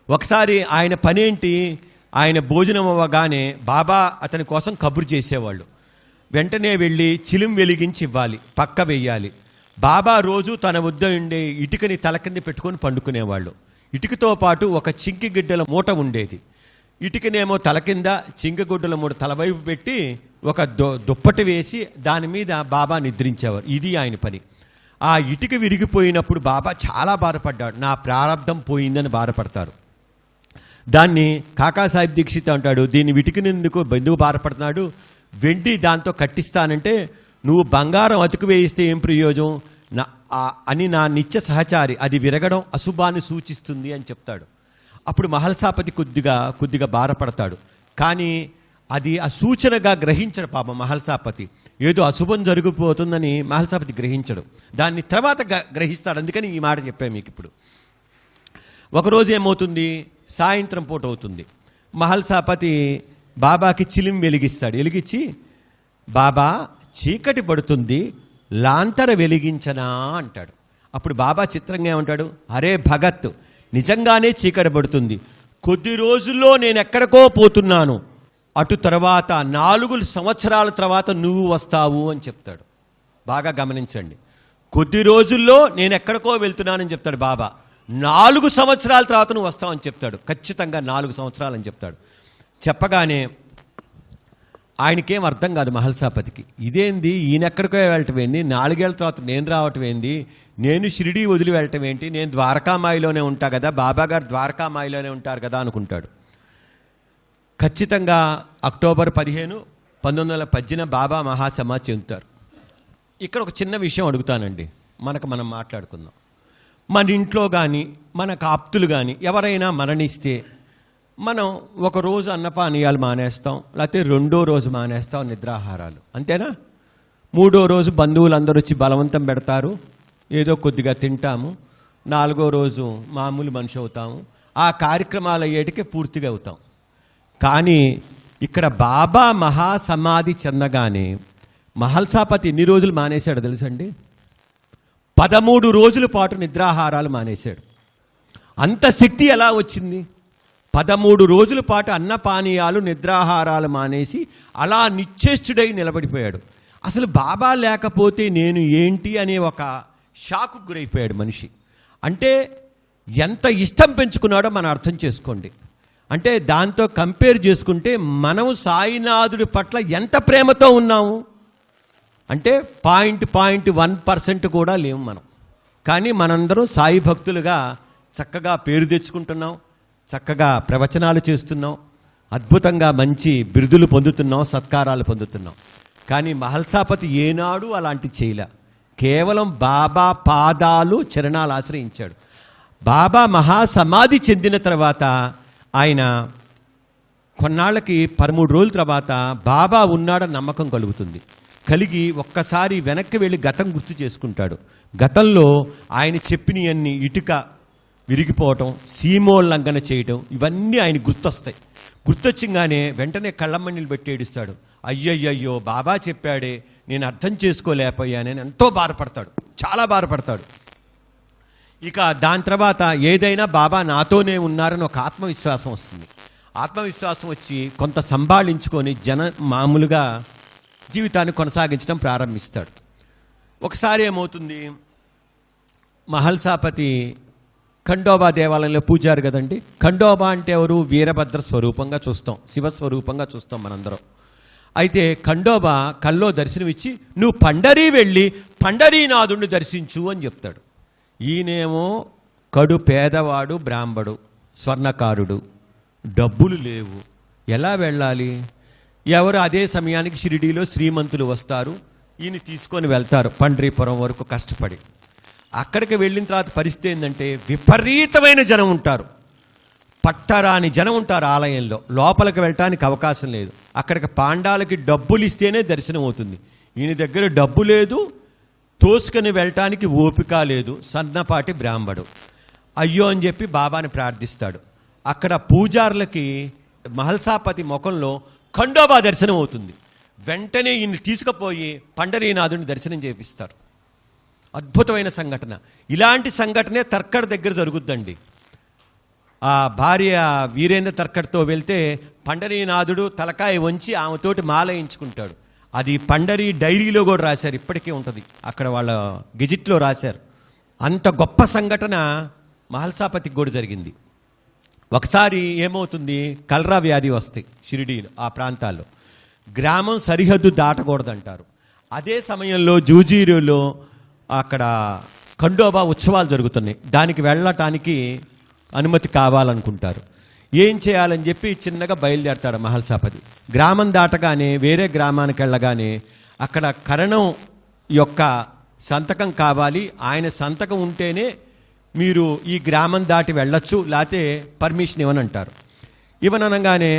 ఒకసారి ఆయన పనేంటి, ఆయన భోజనం అవ్వగానే బాబా అతని కోసం కబురు చేసేవాళ్ళు. వెంటనే వెళ్ళి చిలుం వెలిగించి ఇవ్వాలి, పక్క వెయ్యాలి. బాబా రోజు తన వద్ద ఉండే ఇటుకని తల కింద పెట్టుకొని పండుకునేవాళ్ళు. ఇటుకతో పాటు ఒక చింకిగిడ్డల మూట ఉండేది. ఇటుకనేమో తల కింద, చింకిగుడ్డల మూట తలవైపు పెట్టి ఒక దుప్పటి వేసి దాని మీద బాబా నిద్రించేవారు. ఇది ఆయన పని. ఆ ఇటుక విరిగిపోయినప్పుడు బాబా చాలా బాధపడ్డాడు, నా ప్రారంధం పోయిందని బాధపడతారు. దాన్ని కాకాసాహెబ్ దీక్షిత్ అంటాడు, దీన్ని విటికినందుకు ఎందుకు బాధపడుతున్నాడు, వెండి దాంతో కట్టిస్తానంటే నువ్వు బంగారం అతుకు వేయిస్తే ఏం ప్రయోజనం అని నా నిత్య సహచారి, అది విరగడం అశుభాన్ని సూచిస్తుంది అని చెప్తాడు. అప్పుడు మహల్సాపతి కొద్దిగా బాధపడతాడు. కానీ అది ఆ సూచనగా గ్రహించడు పాప మహల్సాపతి. ఏదో అశుభం జరిగిపోతుందని మహల్సాపతి గ్రహించడు, దాన్ని తర్వాత గ్రహిస్తాడు. అందుకని ఈ మాట చెప్పాను మీకు. ఇప్పుడు ఒకరోజు ఏమవుతుంది, సాయంత్రం పూట అవుతుంది. మహల్సాపతి బాబాకి చిలిం వెలిగించి, బాబా చీకటి పడుతుంది, లాంతర వెలిగించనా అంటాడు. అప్పుడు బాబా చిత్రంగా ఏమంటాడు, అరే భగత్, నిజంగానే చీకటి పడుతుంది, కొద్ది రోజుల్లో నేను ఎక్కడికో పోతున్నాను, అటు తర్వాత 4 సంవత్సరాల తర్వాత నువ్వు వస్తావు అని చెప్తాడు. బాగా గమనించండి, కొద్ది రోజుల్లో నేను ఎక్కడికో వెళ్తున్నానని చెప్తాడు బాబా. 4 సంవత్సరాల తర్వాత నువ్వు వస్తావని చెప్తాడు. ఖచ్చితంగా 4 సంవత్సరాలు అని చెప్తాడు. చెప్పగానే ఆయనకేం అర్థం కాదు మహల్సాపతికి. ఇదేంది, ఈయన ఎక్కడికో వెళ్ళటం ఏంది, 4 ఏళ్ళ తర్వాత నేను రావటం ఏంది, నేను షిరిడీ వదిలి వెళ్ళటం ఏంటి, నేను ద్వారకామాయిలోనే ఉంటా కదా, బాబా గారు ద్వారకామాయిలోనే ఉంటారు కదా అనుకుంటాడు. ఖచ్చితంగా అక్టోబర్ 15, 1918 బాబా మహాసమాధి చెందుతారు. ఇక్కడ ఒక చిన్న విషయం అడుగుతానండి, మనం మాట్లాడుకుందాం. మన ఇంట్లో కానీ మనకు ఆప్తులు కానీ ఎవరైనా మరణిస్తే మనం ఒక రోజు అన్నపానీయాలు మానేస్తాం, లేకపోతే 2వ రోజు మానేస్తాం నిద్రాహారాలు, అంతేనా? 3వ రోజు బంధువులందరూ వచ్చి బలవంతం పెడతారు, ఏదో కొద్దిగా తింటాము. 4వ రోజు మామూలు మనిషి అవుతాము. ఆ కార్యక్రమాలు అయ్యేటికే పూర్తిగా అవుతాం. కానీ ఇక్కడ బాబా మహాసమాధి చెందగానే మహల్సాపతి ఎన్ని రోజులు మానేశాడు తెలుసండి? 13 రోజుల పాటు నిద్రాహారాలు మానేశాడు. అంత శక్తి ఎలా వచ్చింది? 13 రోజుల పాటు అన్నపానీయాలు నిద్రాహారాలు మానేసి అలా నిశ్చేష్టుడై నిలబడిపోయాడు. అసలు బాబా లేకపోతే నేను ఏంటి అనే ఒక షాకు గురైపోయాడు మనిషి. అంటే ఎంత ఇష్టం పెంచుకున్నాడో మనం అర్థం చేసుకోండి. అంటే దాంతో కంపేర్ చేసుకుంటే మనం సాయినాథుడి పట్ల ఎంత ప్రేమతో ఉన్నాము అంటే 0.1% కూడా లేవు మనం. కానీ మనందరం సాయి భక్తులుగా చక్కగా పేరు తెచ్చుకుంటున్నాం, చక్కగా ప్రవచనాలు చేస్తున్నాం, అద్భుతంగా మంచి బిరుదులు పొందుతున్నాం, సత్కారాలు పొందుతున్నాం. కానీ మహల్సాపతి ఏనాడు అలాంటి చేయలే. కేవలం బాబా పాదాలు చరణాలు ఆశ్రయించాడు. బాబా మహాసమాధి చెందిన తర్వాత ఆయన కొన్నాళ్ళకి 13 రోజుల తర్వాత బాబా ఉన్నాడని నమ్మకం కలుగుతుంది. కలిగి ఒక్కసారి వెనక్కి వెళ్ళి గతం గుర్తు చేసుకుంటాడు. గతంలో ఆయన చెప్పినవన్నీ ఇటుక విరిగిపోవటం, సీమోల్లంఘన చేయటం, ఇవన్నీ ఆయన గుర్తొస్తాయి. గుర్తొచ్చింగానే వెంటనే కళ్ళమ్మన్నీళ్ళు పెట్టి ఏడుస్తాడు. అయ్యయ్యో బాబా చెప్పాడే, నేను అర్థం చేసుకోలేకపోయానని ఎంతో బాధపడతాడు, చాలా బాధపడతాడు. ఇక దాని తర్వాత ఏదైనా బాబా నాతోనే ఉన్నారని ఒక ఆత్మవిశ్వాసం వస్తుంది. ఆత్మవిశ్వాసం వచ్చి కొంత సంభాళించుకొని మామూలుగా జీవితాన్ని కొనసాగించడం ప్రారంభిస్తాడు. ఒకసారి ఏమవుతుంది, మహల్సాపతి ఖండోబా దేవాలయంలో పూజారు కదండి. ఖండోబా అంటే ఎవరు? వీరభద్ర స్వరూపంగా చూస్తాం, శివస్వరూపంగా చూస్తాం మనందరం. అయితే ఖండోబా కల్లో దర్శనమిచ్చి నువ్వు పండరీ వెళ్ళి పండరీనాథుడిని దర్శించు అని చెప్తాడు. ఈయనేమో కడు పేదవాడు, బ్రాహ్మడు, స్వర్ణకారుడు, డబ్బులు లేవు, ఎలా వెళ్ళాలి? ఎవరు అదే సమయానికి షిరిడీలో శ్రీమంతులు వస్తారు, ఈయన తీసుకొని వెళ్తారు పండ్రీపురం వరకు కష్టపడి. అక్కడికి వెళ్ళిన తర్వాత పరిస్థితి ఏంటంటే విపరీతమైన జనం ఉంటారు, పట్టరాని జనం ఉంటారు ఆలయంలో. లోపలికి వెళ్ళటానికి అవకాశం లేదు. అక్కడికి పాండాలకి డబ్బులు ఇస్తేనే దర్శనం అవుతుంది. ఈయన దగ్గర డబ్బు లేదు, తోసుకొని వెళ్ళటానికి ఓపిక లేదు, సన్నపాటి బ్రాహ్మడు. అయ్యో అని చెప్పి బాబాని ప్రార్థిస్తాడు. అక్కడ పూజారులకి మహల్సాపతి ముఖంలో ఖండోబా దర్శనం అవుతుంది. వెంటనే ఈయన్ని తీసుకుపోయి పండరీనాథుని దర్శనం చేపిస్తారు. అద్భుతమైన సంఘటన. ఇలాంటి సంఘటనే తర్కడ్ దగ్గర జరుగుద్దండి. ఆ భార్య వీరేంద్ర తర్కడ్తో వెళ్తే పండరీనాథుడు తలకాయ వంచి ఆమెతోటి మాలయించుకుంటాడు. అది పండరీ డైరీలో కూడా రాశారు, ఇప్పటికే ఉంటుంది అక్కడ, వాళ్ళ గెజిట్లో రాశారు. అంత గొప్ప సంఘటన మహల్సాపతికి కూడా జరిగింది. ఒకసారి ఏమవుతుంది, కలరా వ్యాధి వస్తాయి షిరిడీలో, ఆ ప్రాంతాల్లో గ్రామం సరిహద్దు దాటకూడదంటారు. అదే సమయంలో జూజీరులో అక్కడ ఖండోబా ఉత్సవాలు జరుగుతున్నాయి. దానికి వెళ్ళటానికి అనుమతి కావాలనుకుంటారు. ఏం చేయాలని చెప్పి చిన్నగా బయలుదేరతాడు మహల్సాపతి. గ్రామం దాటగానే వేరే గ్రామానికి వెళ్ళగానే అక్కడ కరణం యొక్క సంతకం కావాలి, ఆయన సంతకం ఉంటేనే మీరు ఈ గ్రామం దాటి వెళ్ళొచ్చు, లేకపోతే పర్మిషన్ ఇవ్వనంటారు. ఇవ్వననగానే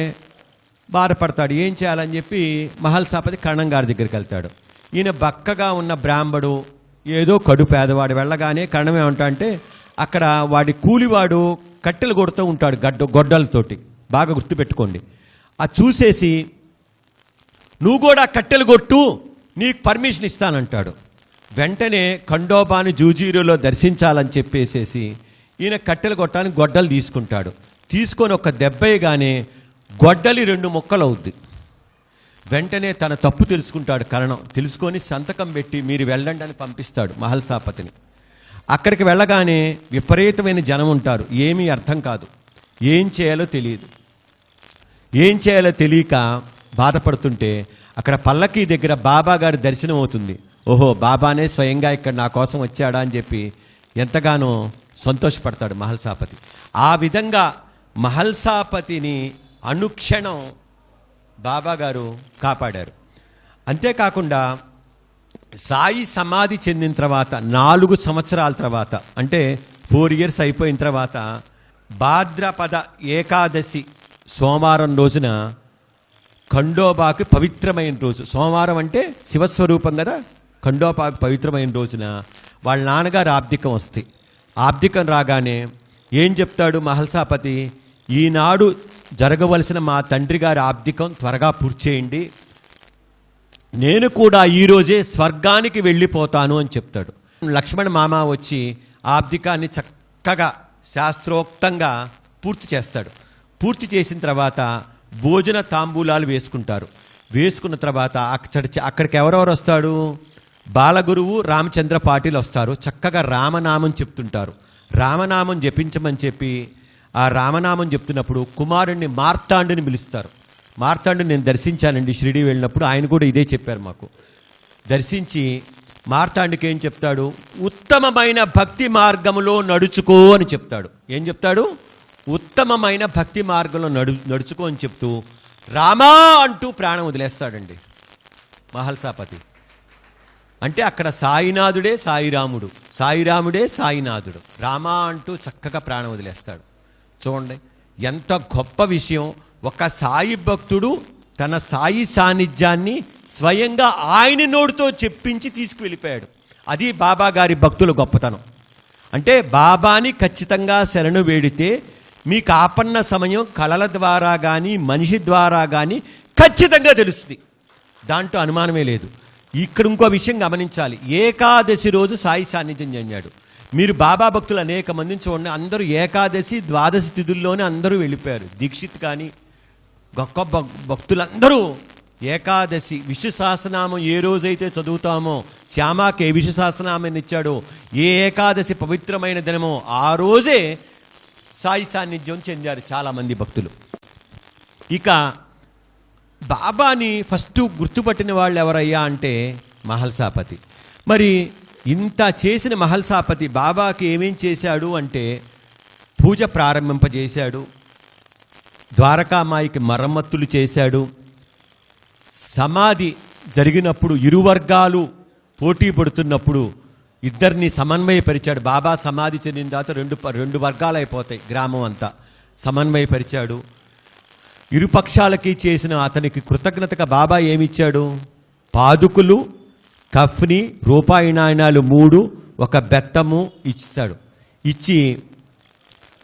బాధపడతాడు. ఏం చేయాలని చెప్పి మహల్సాపతి కరణం గారి దగ్గరికి వెళ్తాడు. ఈయన బక్కగా ఉన్న బ్రాహ్మడు, ఏదో కడు పేదవాడు. వెళ్ళగానే కరణం ఏమంటా అంటే అక్కడ వాడి కూలివాడు కట్టెలు కొడుతూ ఉంటాడు గొడ్డలతోటి, బాగా గుర్తుపెట్టుకోండి. అది చూసేసి నువ్వు కూడా కట్టెలు కొట్టు, నీకు పర్మిషన్ ఇస్తానంటాడు. వెంటనే ఖండోబాను జూజీరులో దర్శించాలని చెప్పేసేసి ఈయన కట్టెలు కొట్టడానికి గొడ్డలు తీసుకుంటాడు. తీసుకొని ఒక దెబ్బయ్యగానే గొడ్డలి 2 ముక్కలు అవుద్ది. వెంటనే తన తప్పు తెలుసుకుంటాడు కరణం. తెలుసుకొని సంతకం పెట్టి మీరు వెళ్ళండి అని పంపిస్తాడు మహల్సాపతిని. అక్కడికి వెళ్ళగానే విపరీతమైన జనం ఉంటారు, ఏమీ అర్థం కాదు, ఏం చేయాలో తెలియదు. ఏం చేయాలో తెలియక బాధపడుతుంటే అక్కడ పల్లకీ దగ్గర బాబా గారి దర్శనం అవుతుంది. ఓహో, బాబానే స్వయంగా ఇక్కడ నా కోసం వచ్చాడా అని చెప్పి ఎంతగానో సంతోషపడతాడు మహల్సాపతి. ఆ విధంగా మహల్సాపతిని అనుక్షణం బాబా గారు కాపాడారు. అంతేకాకుండా సాయి సమాధి చెందిన తర్వాత 4 సంవత్సరాల తర్వాత, అంటే 4 years అయిపోయిన తర్వాత భాద్రపద ఏకాదశి సోమవారం రోజున ఖండోబాకి పవిత్రమైన రోజు. సోమవారం అంటే శివస్వరూపం కదా, ఖండోబాకి పవిత్రమైన రోజున వాళ్ళ నాన్నగారు ఆబ్దికం వస్తాయి. ఆబ్దికం రాగానే ఏం చెప్తాడు మహల్సాపతి, ఈనాడు జరగవలసిన మా తండ్రి గారి ఆబ్దికం త్వరగా పూర్తి చేయండి, నేను కూడా ఈరోజే స్వర్గానికి వెళ్ళిపోతాను అని చెప్తాడు. లక్ష్మణ మామ వచ్చి ఆబ్దికాన్ని చక్కగా శాస్త్రోక్తంగా పూర్తి చేస్తాడు. పూర్తి చేసిన తర్వాత భోజన తాంబూలాలు వేసుకుంటారు. వేసుకున్న తర్వాత అక్కడికి ఎవరెవరు వస్తాడు, బాలగురువు రామచంద్ర పాటిల్ వస్తారు. చక్కగా రామనామం చెప్తుంటారు. రామనామం జపించమని చెప్పి ఆ రామనామం చెప్తున్నప్పుడు కుమారుణ్ణి మార్తాండుని పిలుస్తారు. మార్తాండుని నేను దర్శించానండి షిరిడీ వెళ్ళినప్పుడు, ఆయన కూడా ఇదే చెప్పారు మాకు. దర్శించి మార్తాండుకి ఏం చెప్తాడు, ఉత్తమమైన భక్తి మార్గంలో నడుచుకో అని చెప్తాడు. ఏం చెప్తాడు, ఉత్తమమైన భక్తి మార్గంలో నడుచుకో అని చెప్తూ రామా అంటూ ప్రాణం వదిలేస్తాడండి మహల్సాపతి. అంటే అక్కడ సాయినాథుడే సాయిరాముడు, సాయిరాముడే సాయినాథుడు, రామా అంటూ చక్కగా ప్రాణం వదిలేస్తాడు. చూడండి ఎంత గొప్ప విషయం. ఒక సాయి భక్తుడు తన సాయి సాన్నిధ్యాన్ని స్వయంగా ఆయన నోటితో చెప్పించి తీసుకువెళ్ళిపోయాడు. అది బాబా గారి భక్తుల గొప్పతనం. అంటే బాబాని ఖచ్చితంగా శరణు వేడితే మీకు ఆపన్న సమయం కళల ద్వారా కానీ మనిషి ద్వారా కానీ ఖచ్చితంగా తెలుస్తుంది. దాంట్లో అనుమానమే లేదు. ఇక్కడ ఇంకో విషయం గమనించాలి. ఏకాదశి రోజు సాయి సాన్నిధ్యం చెందాడు. మీరు బాబా భక్తులు అనేక మందిని చూడండి, అందరూ ఏకాదశి ద్వాదశి తిథుల్లోనే అందరూ వెళ్ళిపోయారు. దీక్షిత్ కానీ గొప్ప భక్తులందరూ ఏకాదశి విష్ణు సహస్రనామం ఏ రోజైతే చదువుతామో, శ్యామాకి ఏ విష్ణు సహస్రనామాన్ని ఇచ్చాడో, ఏ ఏకాదశి పవిత్రమైన దినమో ఆ రోజే సాయి సాన్నిధ్యం చెందారు చాలామంది భక్తులు. ఇక బాబాని ఫస్ట్ గుర్తుపట్టిన వాళ్ళు ఎవరయ్యా అంటే మహల్సాపతి. మరి ఇంత చేసిన మహల్సాపతి బాబాకి ఏమేం చేశాడు అంటే పూజ ప్రారంభింపజేశాడు, ద్వారకామాయికి మరమ్మతులు చేశాడు. సమాధి జరిగినప్పుడు ఇరు వర్గాలు పోటీ పడుతున్నప్పుడు ఇద్దరిని సమన్వయపరిచాడు. బాబా సమాధి చెందిన తర్వాత రెండు వర్గాలు అయిపోతాయి, గ్రామం అంతా సమన్వయపరిచాడు. ఇరుపక్షాలకి చేసిన అతనికి కృతజ్ఞతగా బాబా ఏమిచ్చాడు? పాదుకులు, కఫ్ని, రూపాయి నాణాలు 3, ఒక బెత్తము ఇస్తాడు. ఇచ్చి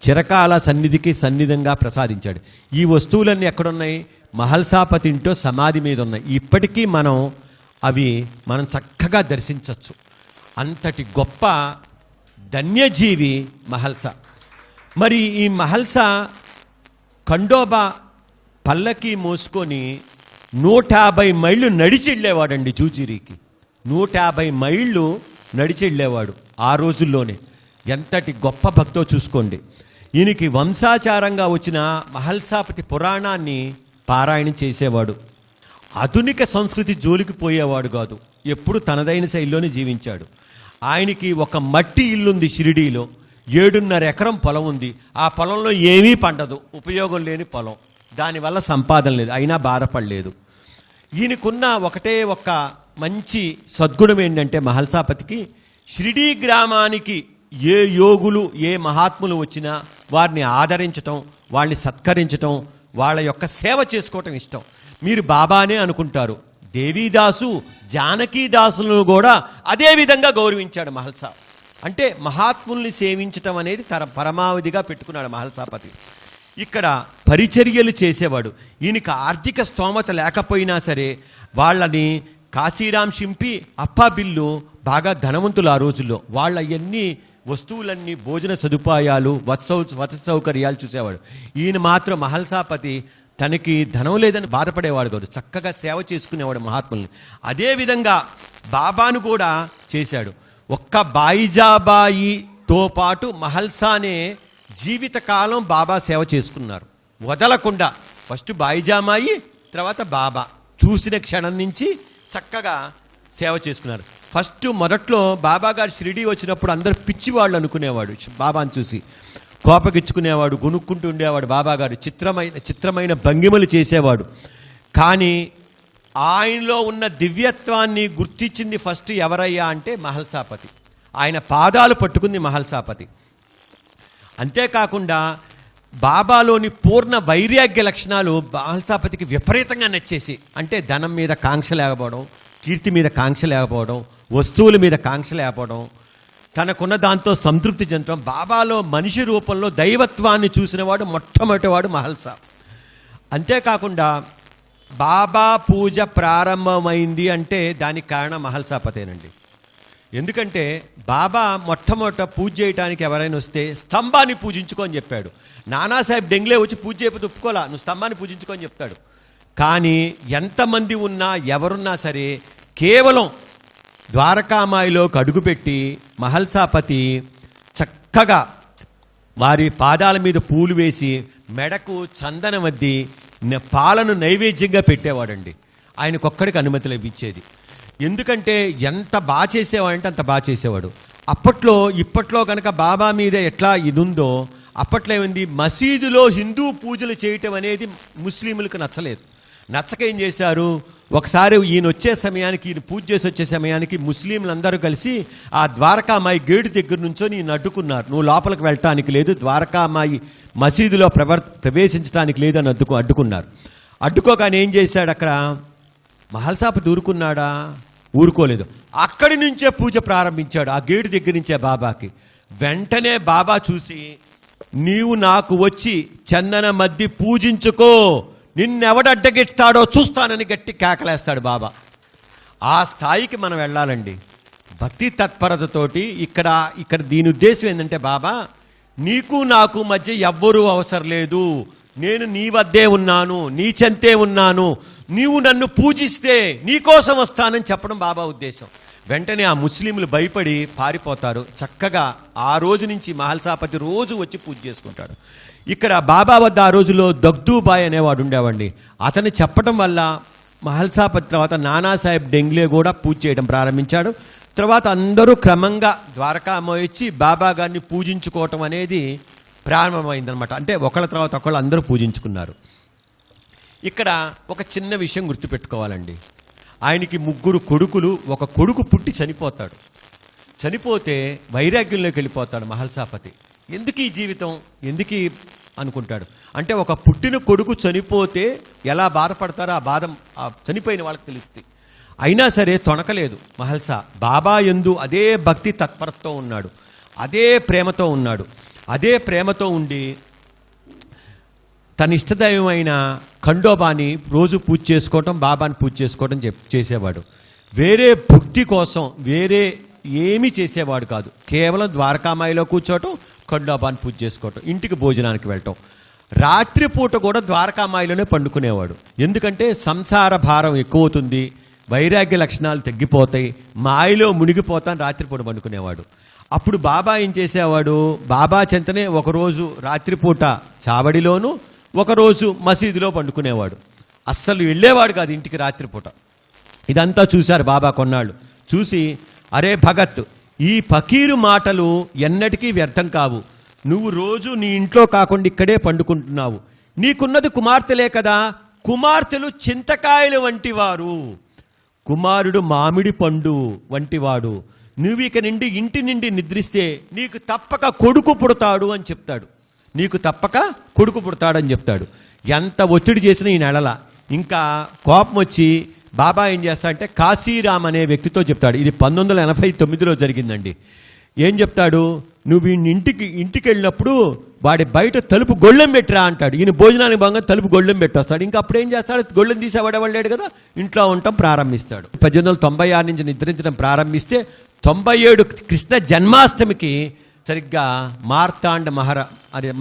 చిరకాల సన్నిధికి సన్నిధంగా ప్రసాదించాడు. ఈ వస్తువులన్నీ ఎక్కడున్నాయి? మహల్సాపతి ఇంటో సమాధి మీద ఉన్నాయి. ఇప్పటికీ మనం చక్కగా దర్శించవచ్చు. అంతటి గొప్ప ధన్యజీవి మహల్సా. మరి ఈ మహల్సా ఖండోబా పల్లకి మోసుకొని 150 మైళ్ళు నడిచి వెళ్ళేవాడండి జూజిరికి. 150 మైళ్ళు నడిచి వెళ్ళేవాడు ఆ రోజుల్లోనే. ఎంతటి గొప్ప భక్తో చూసుకోండి. ఈయనకి వంశాచారంగా వచ్చిన మహల్సాపతి పురాణాన్ని పారాయణం చేసేవాడు. ఆధునిక సంస్కృతి జోలికి పోయేవాడు కాదు, ఎప్పుడు తనదైన శైలిలోనే జీవించాడు. ఆయనకి ఒక మట్టి ఇల్లుంది షిరిడీలో, 7.5 ఎకరం పొలం ఉంది. ఆ పొలంలో ఏమీ పండదు, ఉపయోగం లేని పొలం, దానివల్ల సంపాదన లేదు, అయినా బాధపడలేదు. ఈయనకున్న ఒకటే ఒక్క మంచి సద్గుణం ఏంటంటే మహల్సాపతికి షిరిడీ గ్రామానికి ఏ యోగులు ఏ మహాత్ములు వచ్చినా వారిని ఆదరించటం, వాళ్ళని సత్కరించటం, వాళ్ళ యొక్క సేవ చేసుకోవటం ఇష్టం. మీరు బాబానే అనుకుంటారు, దేవీదాసు జానకీదాసులను కూడా అదే విధంగా గౌరవించాడు మహల్సా. అంటే మహాత్ముల్ని సేవించటం అనేది పరమావధిగా పెట్టుకున్నాడు మహల్సాపతి. ఇక్కడ పరిచర్యలు చేసేవాడు. ఈయనకి ఆర్థిక స్తోమత లేకపోయినా సరే వాళ్ళని కాశీరాం షింపి, అప్పాబిల్లు బాగా ధనవంతులు ఆ రోజుల్లో. వాళ్ళ ఎన్ని వస్తువులన్నీ, భోజన సదుపాయాలు, వసతి సౌకర్యాలు చూసేవాడు. ఈయన మాత్రం మహల్సాపతి తనకి ధనం లేదని బాధపడేవాడు కాదు, చక్కగా సేవ చేసుకునేవాడు మహాత్ముల్ని. అదేవిధంగా బాబాను కూడా చేశాడు. ఒక్క బాయిజాబాయితో పాటు మహల్సానే జీవితకాలం బాబా సేవ చేసుకున్నారు వదలకుండా. ఫస్ట్ బాయిజామాయి, తర్వాత బాబా చూసిన క్షణం నుంచి చక్కగా సేవ చేసుకున్నారు. మొదట్లో బాబా గారు షిరిడీ వచ్చినప్పుడు అందరు పిచ్చివాళ్ళు అనుకునేవాడు. బాబాను చూసి కోపగిచ్చుకునేవాడు, గునుక్కుంటూ ఉండేవాడు. బాబా గారు చిత్రమైన భంగిమలు చేసేవాడు. కానీ ఆయనలో ఉన్న దివ్యత్వాన్ని గుర్తించింది ఫస్ట్ ఎవరయ్యా అంటే మహల్సాపతి. ఆయన పాదాలు పట్టుకుంది మహల్సాపతి. అంతేకాకుండా బాబాలోని పూర్ణ వైరాగ్య లక్షణాలు మహల్సాపతికి విపరీతంగా నచ్చేసి, అంటే ధనం మీద కాంక్ష లేకపోవడం, కీర్తి మీద కాంక్ష లేకపోవడం, వస్తువుల మీద కాంక్ష లేకపోవడం, తనకున్న దాంతో సంతృప్తి చెందడం. బాబాలో మనిషి రూపంలో దైవత్వాన్ని చూసినవాడు మొట్టమొదటివాడు మహల్సా. అంతేకాకుండా బాబా పూజ ప్రారంభమైంది అంటే దానికి కారణం మహల్సాపతేనండి. ఎందుకంటే బాబా మొట్టమొదట పూజ చేయడానికి ఎవరైనా వస్తే స్తంభాన్ని పూజించుకొని చెప్పాడు. నానాసాహెబ్ డెంగ్లే వచ్చి పూజ చేయకపోతే ఒప్పుకోలా, నువ్వు స్తంభాన్ని పూజించుకొని చెప్తాడు. కానీ ఎంతమంది ఉన్నా ఎవరున్నా సరే కేవలం ద్వారకామాయిలోకి అడుగుపెట్టి మహల్సాపతి చక్కగా వారి పాదాల మీద పూలు వేసి మెడకు చందనమద్ది పాలను నైవేద్యంగా పెట్టేవాడండి. ఆయనకొక్కడికి అనుమతి లభించేది. ఎందుకంటే ఎంత బాగా చేసేవాడంటే అంత బాగా చేసేవాడు. ఇప్పట్లో కనుక బాబా మీద ఎట్లా ఇది ఉందో, అప్పట్లో ఏమైంది, మసీదులో హిందూ పూజలు చేయటం అనేది ముస్లింలకు నచ్చలేదు. నచ్చక ఏం చేశారు, ఒకసారి ఈయన వచ్చే సమయానికి, ఈయన పూజ చేసి వచ్చే సమయానికి ముస్లింలందరూ కలిసి ఆ ద్వారకామాయి గేటు దగ్గర నుంచో ఈయన అడ్డుకున్నారు. నువ్వు లోపలికి వెళ్ళటానికి లేదు, ద్వారకామాయి మసీదులో ప్రవేశించడానికి లేదు అని అడ్డుకున్నారు. అడ్డుకోగానే ఏం చేశాడు అక్కడ? మహల్సాపతి ఊరుకున్నాడా? ఊరుకోలేదు. అక్కడి నుంచే పూజ ప్రారంభించాడు, ఆ గేటు దగ్గర నుంచే బాబాకి. వెంటనే బాబా చూసి, నీవు నాకు వచ్చి చందన మధ్య పూజించుకో, నిన్నెవడడ్డగిస్తాడో చూస్తానని గట్టి కేకలేస్తాడు బాబా. ఆ స్థాయికి మనం వెళ్ళాలండి భక్తి తత్పరతతోటి. ఇక్కడ దీని ఉద్దేశం ఏంటంటే, బాబా నీకు నాకు మధ్య ఎవ్వరూ అవసరం లేదు, నేను నీ వద్దే ఉన్నాను, నీ చెంతే ఉన్నాను, నీవు నన్ను పూజిస్తే నీకోసం వస్తానని చెప్పడం బాబా ఉద్దేశం. వెంటనే ఆ ముస్లింలు భయపడి పారిపోతారు. చక్కగా ఆ రోజు నుంచి మహల్సాపతి రోజు వచ్చి పూజ చేసుకుంటాడు. ఇక్కడ బాబా వద్ద ఆ రోజులో దగ్దూబాయ్ అనేవాడు ఉండేవాడిని. అతను చెప్పడం వల్ల మహల్సాపతి తర్వాత నానాసాహెబ్ డెంగ్లే కూడా పూజ చేయడం ప్రారంభించాడు. తర్వాత అందరూ క్రమంగా ద్వారకామాయి వచ్చి బాబా గారిని పూజించుకోవటం అనేది ప్రారంభమైందనమాట. అంటే ఒకళ్ళ తర్వాత ఒకళ్ళు అందరూ పూజించుకున్నారు. ఇక్కడ ఒక చిన్న విషయం గుర్తుపెట్టుకోవాలండి. ఆయనకి 3 కొడుకులు, ఒక కొడుకు పుట్టి చనిపోతాడు. చనిపోతే వైరాగ్యంలోకి వెళ్ళిపోతాడు మహల్సాపతి. ఎందుకు ఈ జీవితం, ఎందుకు అనుకుంటాడు. అంటే ఒక పుట్టిన కొడుకు చనిపోతే ఎలా బాధపడతారో ఆ బాధ ఆ చనిపోయిన వాళ్ళకి తెలుస్తుంది. అయినా సరే తొణకలేదు మహల్సా. బాబా యందు అదే భక్తి తత్పరతతో ఉన్నాడు, అదే ప్రేమతో ఉన్నాడు. అదే ప్రేమతో ఉండి తన ఇష్టదైవమైన ఖండోబాని రోజు పూజ చేసుకోవటం, బాబాని పూజ చేసుకోవటం చేసేవాడు. వేరే భక్తి కోసం వేరే ఏమీ చేసేవాడు కాదు. కేవలం ద్వారకామాయిలో కూర్చోవటం, ఖండోబాని పూజ చేసుకోవటం, ఇంటికి భోజనానికి వెళ్ళటం. రాత్రిపూట కూడా ద్వారకామాయిలోనే పండుకునేవాడు. ఎందుకంటే సంసార భారం ఎక్కువ అవుతుంది, వైరాగ్య లక్షణాలు తగ్గిపోతాయి, మాయలో మునిగిపోతాను రాత్రిపూట పండుకునేవాడు. అప్పుడు బాబా ఏం చేసేవాడు, బాబా చెంతనే ఒకరోజు రాత్రిపూట చావడిలోను, ఒకరోజు మసీదులో పండుకునేవాడు. అస్సలు వెళ్ళేవాడు కాదు ఇంటికి రాత్రిపూట. ఇదంతా చూశారు బాబా కొన్నాళ్ళు. చూసి, అరే భగత్, ఈ ఫకీరు మాటలు ఎన్నటికీ వ్యర్థం కావు. నువ్వు రోజు నీ ఇంట్లో కాకుండా ఇక్కడే పండుకుంటున్నావు. నీకున్నది కుమార్తెలే కదా, కుమార్తెలు చింతకాయలు వంటివారు, కుమారుడు మామిడి పండు వంటివాడు. నువ్వు ఇక నుండి ఇంటి నుండి నిద్రిస్తే నీకు తప్పక కొడుకు పుడతాడు అని చెప్తాడు. నీకు తప్పక కొడుకు పుడతాడని చెప్తాడు. ఎంత ఒత్తిడి చేసినా ఈ నెలల ఇంకా కోపం వచ్చి బాబా ఏం చేస్తాడంటే కాశీరామ్ అనే వ్యక్తితో చెప్తాడు. ఇది 1989లో జరిగిందండి. ఏం చెప్తాడు, నువ్వు ఈయన ఇంటికి వెళ్ళినప్పుడు వాడి బయట తలుపు గొళ్ళెం పెట్టిరా అంటాడు. ఈయన భోజనానికి భాగంగా తలుపు గొళ్ళెం పెట్టొస్తాడు. ఇంకా అప్పుడు ఏం చేస్తాడు, గొళ్ళెం తీసేవాడేవాడు లేడు కదా, ఇంట్లో ఉండటం ప్రారంభిస్తాడు. 1896 నుంచి నిద్రించడం ప్రారంభిస్తే 97 కృష్ణ జన్మాష్టమికి సరిగ్గా మార్తాండ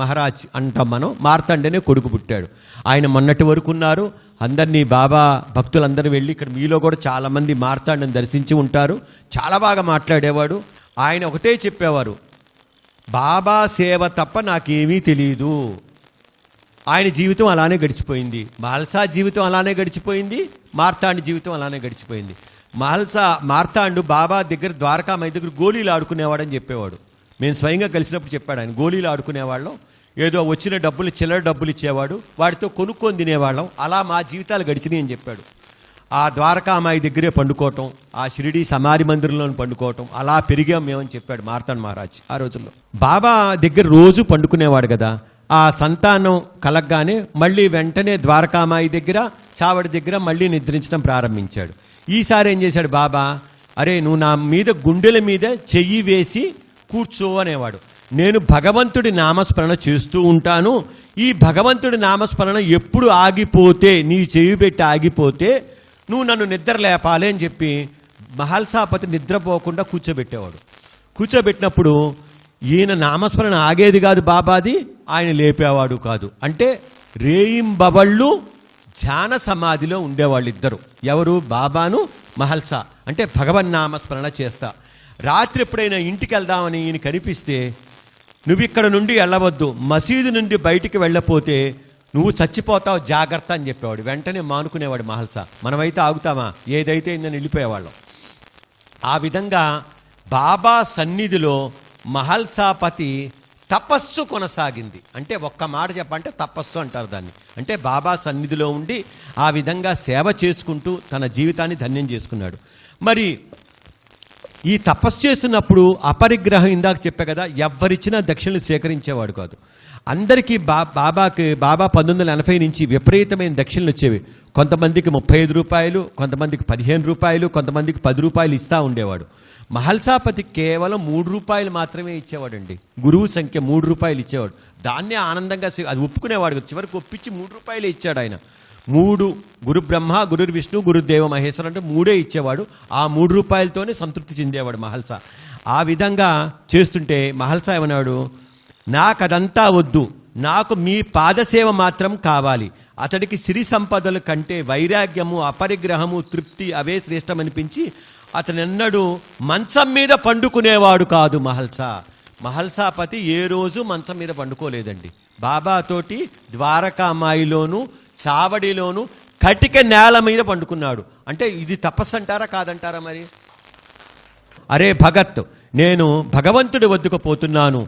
మహారాజ్ అంటాం మనం, మార్తాండనే కొడుకు పుట్టాడు. ఆయన మొన్నటి వరకు ఉన్నారు. అందరినీ బాబా భక్తులందరూ వెళ్ళి, ఇక్కడ మీలో కూడా చాలామంది మార్తాండని దర్శించి ఉంటారు. చాలా బాగా మాట్లాడేవాడు. ఆయన ఒకటే చెప్పేవారు, బాబా సేవ తప్ప నాకేమీ తెలియదు. ఆయన జీవితం అలానే గడిచిపోయింది. మహల్సా జీవితం అలానే గడిచిపోయింది, మార్తాండ్ జీవితం అలానే గడిచిపోయింది. మార్తాండు బాబా దగ్గర ద్వారకామాయి దగ్గర గోళీలు ఆడుకునేవాడని చెప్పేవాడు. మేము స్వయంగా కలిసినప్పుడు చెప్పాడు ఆయన, గోళీలు ఆడుకునేవాళ్ళం, ఏదో వచ్చిన డబ్బులు చిల్లర డబ్బులు ఇచ్చేవాడు, వాటితో కొనుక్కొని తినేవాళ్ళం, అలా మా జీవితాలు గడిచినాయి అని చెప్పాడు. ఆ ద్వారకామాయి దగ్గరే పండుకోవటం, ఆ షిరిడి సమాధి మందిరంలో పండుకోవటం, అలా పెరిగాం మేమని చెప్పాడు మార్తాండ్ మహారాజ్. ఆ రోజుల్లో బాబా దగ్గర రోజు పండుకునేవాడు కదా. ఆ సంతానం కలగ్గానే మళ్ళీ వెంటనే ద్వారకామాయి దగ్గర చావడి దగ్గర మళ్ళీ నిద్రించడం ప్రారంభించాడు. ఈసారి ఏం చేశాడు బాబా, అరే నువ్వు నా మీద గుండెల మీద చెయ్యి వేసి కూర్చో అనేవాడు. నేను భగవంతుడి నామస్మరణ చేస్తూ ఉంటాను, ఈ భగవంతుడి నామస్మరణ ఎప్పుడు ఆగిపోతే, నీ చెయ్యి పెట్టి ఆగిపోతే నువ్వు నన్ను నిద్ర లేపాలి అని చెప్పి మహల్సాపతి నిద్రపోకుండా కూర్చోబెట్టేవాడు. కూర్చోబెట్టినప్పుడు ఈయన నామస్మరణ ఆగేది కాదు బాబాది, ఆయన లేపేవాడు కాదు. అంటే రేయింబవళ్ళు ధ్యాన సమాధిలో ఉండేవాళ్ళు ఇద్దరు. ఎవరు, బాబాను మహల్సా. అంటే భగవన్నామస్మరణ చేస్తా. రాత్రి ఎప్పుడైనా ఇంటికి వెళ్దామని ఈయన కనిపిస్తే, నువ్వు ఇక్కడ నుండి వెళ్ళవద్దు, మసీదు నుండి బయటికి వెళ్ళపోతే నువ్వు చచ్చిపోతావు, జాగ్రత్త అని చెప్పేవాడు. వెంటనే మానుకునేవాడు మహల్సా. మనమైతే ఆగుతామా, ఏదైతే ఇందని వెళ్ళిపోయేవాళ్ళం. ఆ విధంగా బాబా సన్నిధిలో మహల్సాపతి తపస్సు కొనసాగింది. అంటే ఒక్క మాట చెప్పంటే తపస్సు అంటారు దాన్ని. అంటే బాబా సన్నిధిలో ఉండి ఆ విధంగా సేవ చేసుకుంటూ తన జీవితాన్ని ధన్యం చేసుకున్నాడు. మరి ఈ తపస్సు చేస్తున్నప్పుడు అపరిగ్రహం ఇందాక చెప్పా కదా, ఎవరిచ్చినా దక్షిణలు సేకరించేవాడు కాదు. అందరికీ బాబా 1980 నుంచి విపరీతమైన దక్షిణలు వచ్చేవి. కొంతమందికి 35 రూపాయలు, కొంతమందికి 15 రూపాయలు, కొంతమందికి 10 రూపాయలు ఇస్తూ ఉండేవాడు. మహల్సాపతి కేవలం 3 రూపాయలు మాత్రమే ఇచ్చేవాడండి. గురువు సంఖ్య 3 రూపాయలు ఇచ్చేవాడు. దాన్నే ఆనందంగా అది ఒప్పుకునేవాడు. చివరికి ఒప్పించి 3 రూపాయలే ఇచ్చాడు ఆయన. 3 గురు బ్రహ్మ, గురు విష్ణు, గురుదేవ మహేశ్వర అంటే 3 ఇచ్చేవాడు. ఆ 3 రూపాయలతోనే సంతృప్తి చెందేవాడు మహల్సా. ఆ విధంగా చేస్తుంటే మహల్సా ఏమన్నాడు, నాకు అదంతా వద్దు, నాకు మీ పాదసేవ మాత్రం కావాలి. అతడికి సిరి సంపదల కంటే వైరాగ్యము, అపరిగ్రహము, తృప్తి అవే శ్రేష్టమనిపించి అతనెన్నడూ మంచం మీద పండుకునేవాడు కాదు మహల్సా. మహల్సాపతి ఏ రోజు మంచం మీద పండుకోలేదండి. బాబాతోటి ద్వారకామాయిలోను, చావడిలోను కటిక నేల మీద పండుకున్నాడు. అంటే ఇది తపస్సు అంటారా కాదంటారా? మరి అరే భగత్, నేను భగవంతుడి వద్దకు పోతున్నాను,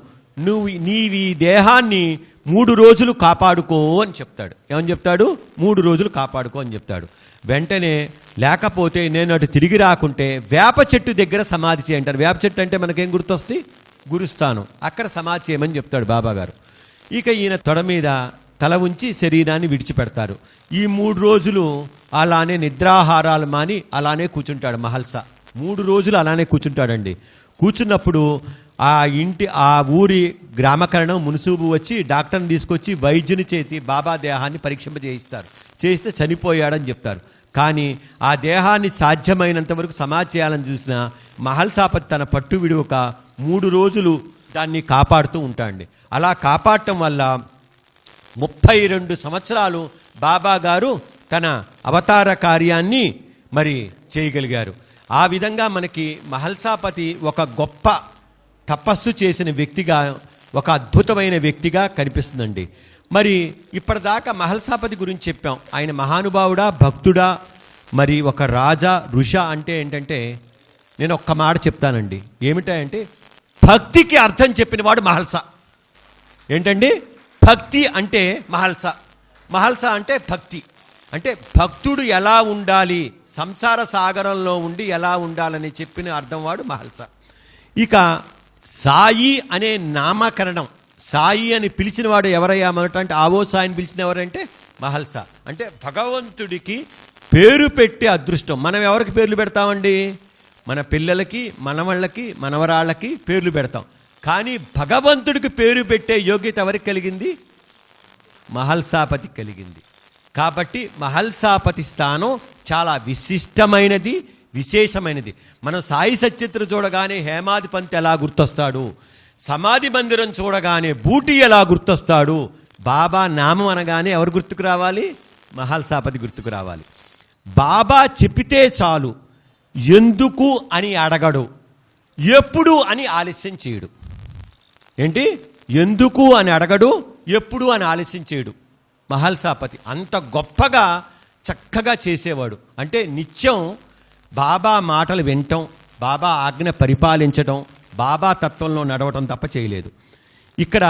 నీవి దేహాన్ని 3 రోజులు కాపాడుకో అని చెప్తాడు. ఏమని చెప్తాడు? 3 రోజులు కాపాడుకో అని చెప్తాడు. వెంటనే లేకపోతే నేను అటు తిరిగి రాకుంటే వేప చెట్టు దగ్గర సమాధి చేయంటారు. వేప చెట్టు అంటే మనకేం గుర్తొస్తుంది? గురుస్థానం. అక్కడ సమాధి చేయమని చెప్తాడు బాబాగారు. ఇక ఈయన తొడ మీద తల ఉంచి శరీరాన్ని విడిచిపెడతారు. ఈ 3 రోజులు అలానే నిద్రాహారాలు మాని అలానే కూర్చుంటాడు మహల్సా. 3 రోజులు అలానే కూర్చుంటాడండి. కూర్చున్నప్పుడు ఆ ఊరి గ్రామకరణం మున్సూబు వచ్చి డాక్టర్ని తీసుకొచ్చి వైద్యుని చేతి బాబా దేహాన్ని పరీక్షింపజేయిస్తారు. చేస్తే చనిపోయాడని చెప్తారు. కానీ ఆ దేహాన్ని సాధ్యమైనంత వరకు సమాధి చేయాలని చూసిన మహల్సాపతి తన పట్టు విడువక 3 రోజులు దాన్ని కాపాడుతూ ఉంటాడండి. అలా కాపాడటం వల్ల 32 సంవత్సరాలు బాబా గారు తన అవతార కార్యాన్ని మరి చేయగలిగారు. ఆ విధంగా మనకి మహల్సాపతి ఒక గొప్ప తపస్సు చేసిన వ్యక్తిగా, ఒక అద్భుతమైన వ్యక్తిగా కనిపిస్తుందండి. మరి ఇప్పటిదాకా మహల్సాపతి గురించి చెప్పాం. ఆయన మహానుభావుడా, భక్తుడా, మరి ఒక రాజా, ఋష అంటే ఏంటంటే నేను ఒక్క మాట చెప్తానండి. ఏమిటంటే భక్తికి అర్థం చెప్పినవాడు మహల్సా. ఏంటండి? భక్తి అంటే మహల్సా. మహల్సా అంటే భక్తి. అంటే భక్తుడు ఎలా ఉండాలి, సంసార సాగరంలో ఉండి ఎలా ఉండాలని చెప్పిన అర్థం వాడు మహల్సా. ఇక సాయి అనే నామకరణం, సాయి అని పిలిచిన వాడు ఎవరయ్యా మొదట అంటే ఆవో సాయిని పిలిచిన ఎవరంటే మహల్సా. అంటే భగవంతుడికి పేరు పెట్టే అదృష్టం. మనం ఎవరికి పేర్లు పెడతామండి? మన పిల్లలకి, మనవళ్ళకి, మనవరాళ్ళకి పేర్లు పెడతాం. కానీ భగవంతుడికి పేరు పెట్టే యోగ్యత ఎవరికి కలిగింది? మహల్సాపతి కలిగింది. కాబట్టి మహల్సాపతి స్థానం చాలా విశిష్టమైనది, విశేషమైనది. మనం సాయి సచిత్ర చూడగానే హేమాది పంత్ ఎలా గుర్తొస్తాడు, సమాధి మందిరం చూడగానే బూటీ ఎలా గుర్తొస్తాడు, బాబా నామం అనగానే ఎవరు గుర్తుకు రావాలి? మహల్సాపతి గుర్తుకు రావాలి. బాబా చెప్పితే చాలు, ఎందుకు అని అడగడు, ఎప్పుడు అని ఆలస్యం చేయడు. ఏంటి? ఎందుకు అని అడగడు, ఎప్పుడు అని ఆలస్యం చేయడు. మహల్సాపతి అంత గొప్పగా చక్కగా చేసేవాడు. అంటే నిత్యం బాబా మాటలు వినటం, బాబా ఆజ్ఞ పరిపాలించడం, బాబా తత్వంలో నడవటం తప్ప చేయలేదు. ఇక్కడ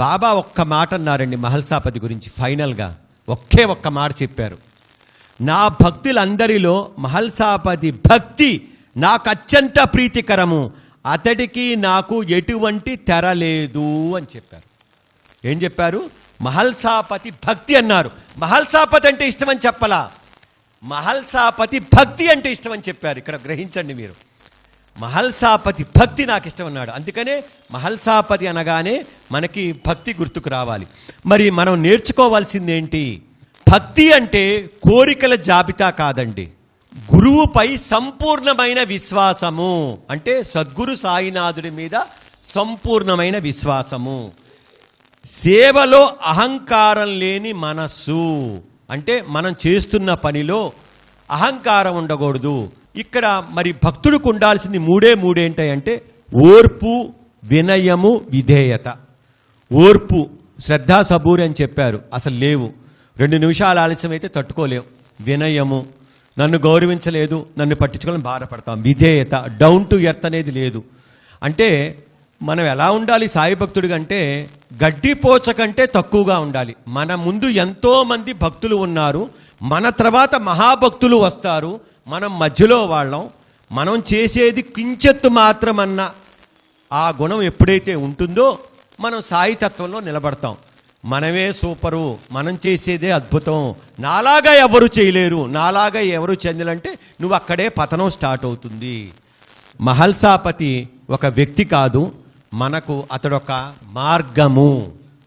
బాబా ఒక్క మాట అన్నారండి మహల్సాపతి గురించి. ఫైనల్గా ఒక్క మాట చెప్పారు. నా భక్తులందరిలో మహల్సాపతి భక్తి నాకు అత్యంత ప్రీతికరము, అతడికి నాకు ఎటువంటి తెర లేదు అని చెప్పారు. ఏం చెప్పారు? మహల్సాపతి భక్తి అన్నారు. మహల్సాపతి అంటే ఇష్టమని చెప్పలా, మహల్సాపతి భక్తి అంటే ఇష్టమని చెప్పారు. ఇక్కడ గ్రహించండి మీరు. మహల్సాపతి భక్తి నాకు ఇష్టం అన్నాడు. అందుకనే మహల్సాపతి అనగానే మనకి భక్తి గుర్తుకు రావాలి. మరి మనం నేర్చుకోవాల్సింది ఏంటి? భక్తి అంటే కోరికల జాబితా కాదండి, గురువుపై సంపూర్ణమైన విశ్వాసము. అంటే సద్గురు సాయినాథుడి మీద సంపూర్ణమైన విశ్వాసము. సేవలో అహంకారం లేని మనస్సు. అంటే మనం చేస్తున్న పనిలో అహంకారం ఉండకూడదు. ఇక్కడ మరి భక్తుడికి ఉండాల్సింది మూడే ఏంటంటే ఓర్పు, వినయము, విధేయత. ఓర్పు, శ్రద్ధా సబూరి అని చెప్పారు, అసలు లేవు. 2 నిమిషాలు ఆలస్యం అయితే తట్టుకోలేవు. వినయము, నన్ను గౌరవించలేదు, నన్ను పట్టించుకోవాలని బాధపడతాం. విధేయత, డౌన్ టు ఎర్త్ అనేది లేదు. అంటే మనం ఎలా ఉండాలి సాయి భక్తుడిగా అంటే గడ్డిపోచ కంటే తక్కువగా ఉండాలి. మన ముందు ఎంతోమంది భక్తులు ఉన్నారు, మన తర్వాత మహాభక్తులు వస్తారు, మనం మధ్యలో వాళ్ళం. మనం చేసేది కించెత్తు మాత్రమన్న ఆ గుణం ఎప్పుడైతే ఉంటుందో మనం సాయి తత్వంలో నిలబడతాం. మనమే సూపరు, మనం చేసేదే అద్భుతం, నాలాగా ఎవరు చేయలేరు, నాలాగా ఎవరు చెందలంటే నువ్వు అక్కడే పతనం స్టార్ట్ అవుతుంది. మహల్సాపతి ఒక వ్యక్తి కాదు, మనకు అతడొక మార్గము.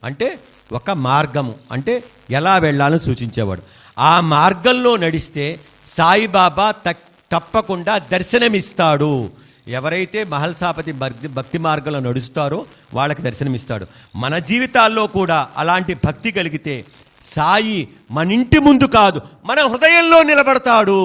అంటే ఒక మార్గము అంటే ఎలా వెళ్ళాలని సూచించేవాడు. ఆ మార్గంలో నడిస్తే సాయిబాబా తప్పకుండా దర్శనమిస్తాడు. ఎవరైతే మహల్సాపతి భక్తి మార్గంలో నడుస్తారో వాళ్ళకి దర్శనమిస్తాడు. మన జీవితాల్లో కూడా అలాంటి భక్తి కలిగితే సాయి మన ఇంటి ముందు కాదు, మన హృదయంలో నిలబడతాడు.